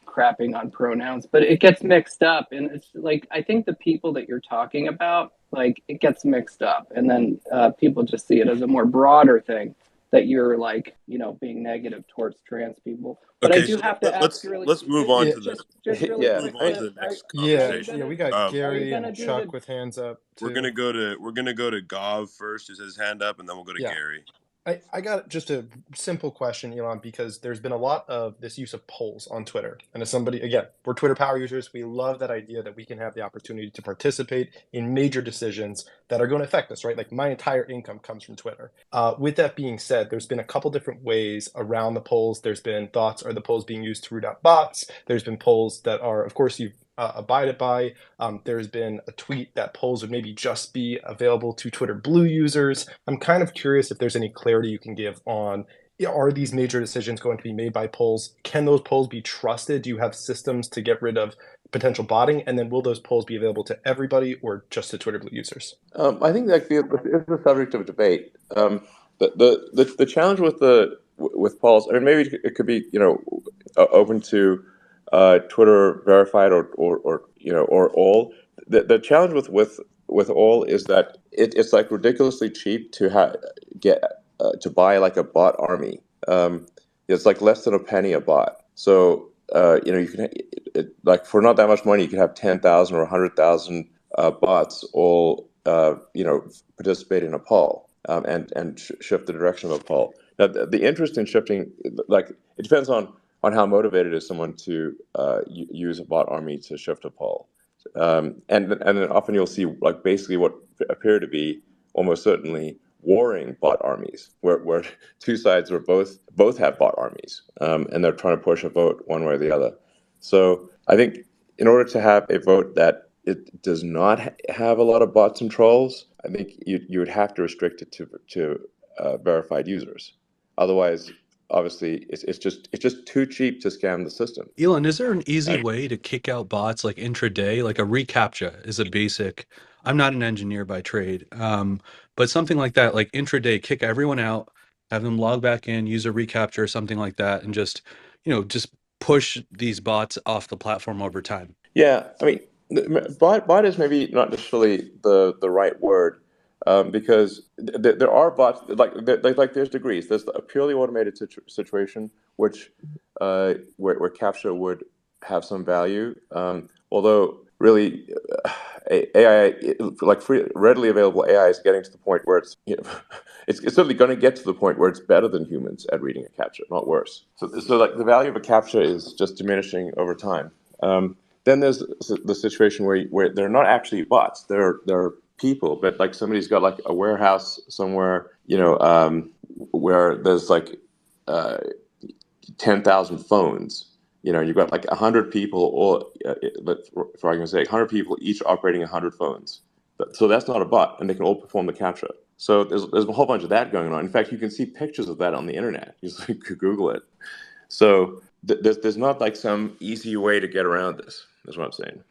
crapping on pronouns, but it gets mixed up, and it's like I think the people that you're talking about, like, it gets mixed up, and then people just see it as a more broader thing that you're like, being negative towards trans people. But okay, I do have to ask you really. Let's move on to just really quick. move on to the next conversation. We got Gary and Chuck with hands up too. We're gonna go to Gav first, who's his hand up, and then we'll go to Gary. I got just a simple question, Elon, because there's been a lot of this use of polls on Twitter. And as somebody, again, we're Twitter power users. We love that idea that we can have the opportunity to participate in major decisions that are going to affect us, right? Like my entire income comes from Twitter. With that being said, there's been a couple different ways around the polls. There's been thoughts, are the polls being used to root out bots? There's been polls that are, of course, you've abided by. There's been a tweet that polls would maybe just be available to Twitter Blue users. I'm kind of curious if there's any clarity you can give on, are these major decisions going to be made by polls? Can those polls be trusted? Do you have systems to get rid of potential botting? And then will those polls be available to everybody or just to Twitter Blue users? I think that it's the subject of debate. The challenge with polls, I mean, maybe it could be open to Twitter verified or all. The challenge with all is that it's like ridiculously cheap to to buy like a bot army. It's like less than a penny a bot. So you can like for not that much money you can have 10,000 or 100,000 bots all participate in a poll and shift the direction of a poll. Now the interest in shifting, like, it depends on how motivated is someone to use a bot army to shift a poll. And then often you'll see like basically what appear to be almost certainly warring bot armies, where two sides are both have bot armies, and they're trying to push a vote one way or the other. So I think in order to have a vote that it does not have a lot of bots and trolls, I think you would have to restrict it to verified users. Otherwise, obviously, it's just too cheap to scam the system. Elon, is there an easy way to kick out bots like intraday? Like a reCAPTCHA is a basic. I'm not an engineer by trade, but something like that, like intraday, kick everyone out, have them log back in, use a reCAPTCHA or something like that, and just push these bots off the platform over time. Yeah, I mean, Bot is maybe not necessarily the right word, because there are bots like there's degrees. There's a purely automated situation, which where capture would have some value. Although really, AI, like readily available AI, is getting to the point where it's it's certainly going to get to the point where it's better than humans at reading a captcha, not worse. So like the value of a captcha is just diminishing over time. Then there's the situation where they're not actually bots. They're people, but like somebody's got like a warehouse somewhere, where there's like 10,000 phones. You've got like 100 people, or for argument's sake, 100 people each operating 100 phones. So that's not a bot, and they can all perform the captcha. So there's a whole bunch of that going on. In fact, you can see pictures of that on the internet. You just Google it. So there's not like some easy way to get around this. That's what I'm saying.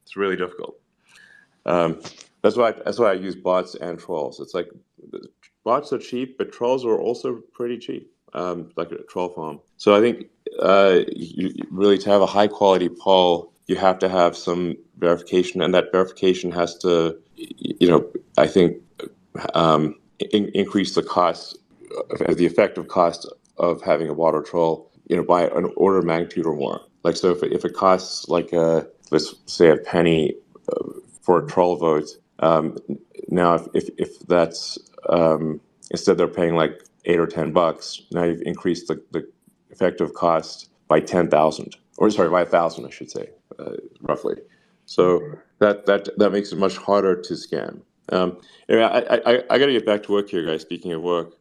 It's really difficult. That's why I use bots and trolls. It's like bots are cheap, but trolls are also pretty cheap, like a troll farm. So I think really to have a high quality poll, you have to have some verification, and that verification has to, I think, increase the cost, the effective cost of having a bot or troll, by an order of magnitude or more. Like, so if it costs like let's say a penny for a troll vote, now if that's instead they're paying like $8 or $10, now you've increased the effective cost by 10,000, or sorry, by 1,000, I should say, roughly. So that makes it much harder to scam. Anyway, I got to get back to work here, guys. Speaking of work,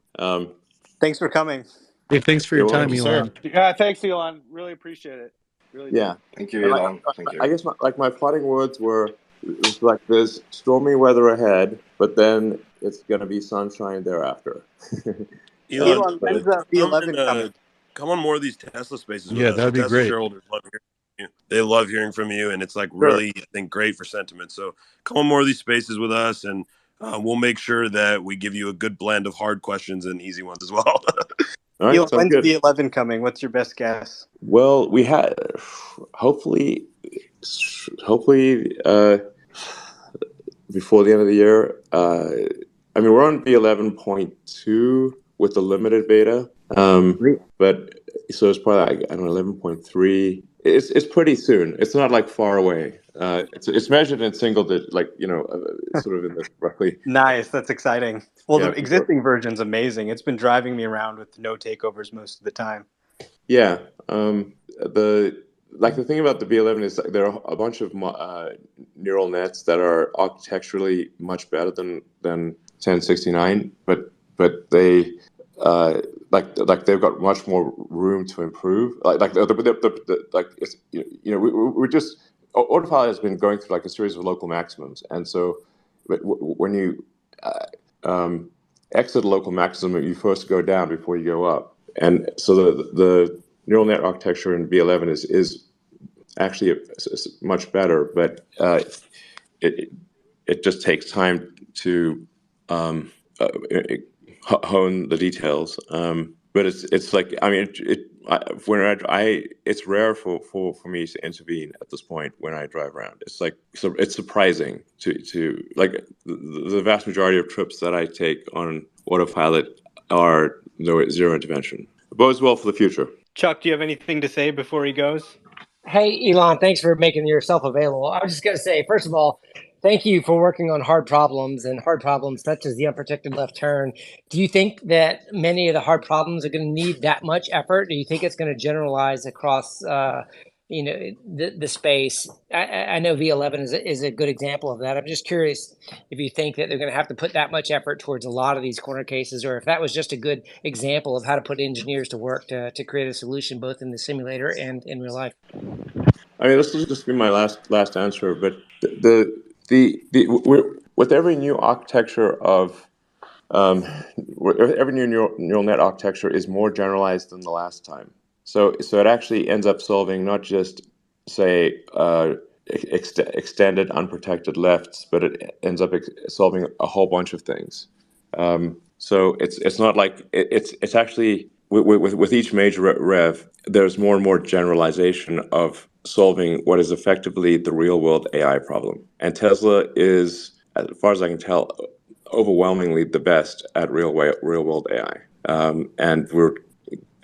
Thanks for coming. Hey, thanks for your time, Thank you, Elon. sir. Yeah, thanks, Elon. Really appreciate it. Really do. yeah. Thank you, And Elon. Thank you. I guess my parting words were, it's like there's stormy weather ahead, but then it's going to be sunshine thereafter. Elon, when's V11 coming? Come on more of these Tesla spaces with Yeah, us. that'd The be Tesla great. shareholders love hearing from you. They love hearing from you, and it's like Sure. really, I think, great for sentiment. So come on more of these spaces with us, and we'll make sure that we give you a good blend of hard questions and easy ones as well. All right, Elon, sounds when's good. V11 coming? What's your best guess? Well, we had hopefully before the end of the year. I mean, we're on V11.2 with the limited beta, but so it's probably like, I don't know, 11.3. It's pretty soon. It's not like far away. It's measured in single digit, like sort of in the roughly. Nice, that's exciting. Well, Yeah, the existing version's amazing. It's been driving me around with no takeovers most of the time. Yeah. The thing about the V11 is there are a bunch of neural nets that are architecturally much better than 1069, but they they've got much more room to improve. We're just, autopilot has been going through like a series of local maximums, and so when you exit a local maximum, you first go down before you go up, and so the neural net architecture in V11 is actually much better, but it just takes time to hone the details. But it's like, I mean, it's rare for me to intervene at this point when I drive around. It's like, so it's surprising to like the vast majority of trips that I take on autopilot are zero intervention. It bodes well for the future. Chuck, do you have anything to say before he goes? Hey, Elon, thanks for making yourself available. I was just going to say, first of all, thank you for working on hard problems such as the unprotected left turn. Do you think that many of the hard problems are going to need that much effort? Do you think it's going to generalize across, the space? I know V11 is a good example of that. I'm just curious if you think that they're going to have to put that much effort towards a lot of these corner cases, or if that was just a good example of how to put engineers to work to create a solution both in the simulator and in real life. I mean, this will just be my last answer, but with every new architecture of every new neural net architecture is more generalized than the last time. So it actually ends up solving not just, say, extended unprotected lefts, but it ends up solving a whole bunch of things. So it's not like it's actually with each major rev, there's more and more generalization of solving what is effectively the real world AI problem. And Tesla is, as far as I can tell, overwhelmingly the best at real world AI. And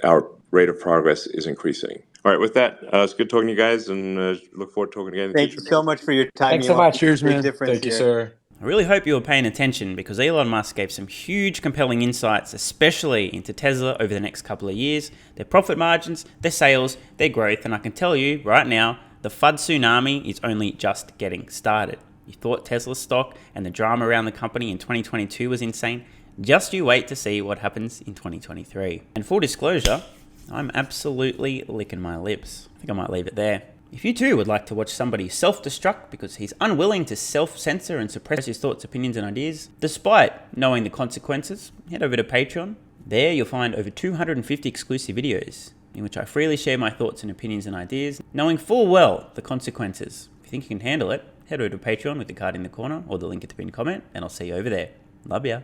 our rate of progress is increasing. All right, with that, it's good talking to you guys, and look forward to talking again in the Thank future. you so much for your time. Thanks so Elon. much. Cheers, Big man. difference Thank you, here. sir. I really hope you were paying attention because Elon Musk gave some huge compelling insights, especially into Tesla over the next couple of years, their profit margins, their sales, their growth, and I can tell you right now, the FUD tsunami is only just getting started. You thought Tesla stock and the drama around the company in 2022 was insane? Just you wait to see what happens in 2023. And full disclosure, I'm absolutely licking my lips. I think I might leave it there. If you too would like to watch somebody self-destruct because he's unwilling to self-censor and suppress his thoughts, opinions and ideas, despite knowing the consequences, head over to Patreon. There you'll find over 250 exclusive videos in which I freely share my thoughts and opinions and ideas, knowing full well the consequences. If you think you can handle it, head over to Patreon with the card in the corner or the link at the pinned comment, and I'll see you over there. Love ya.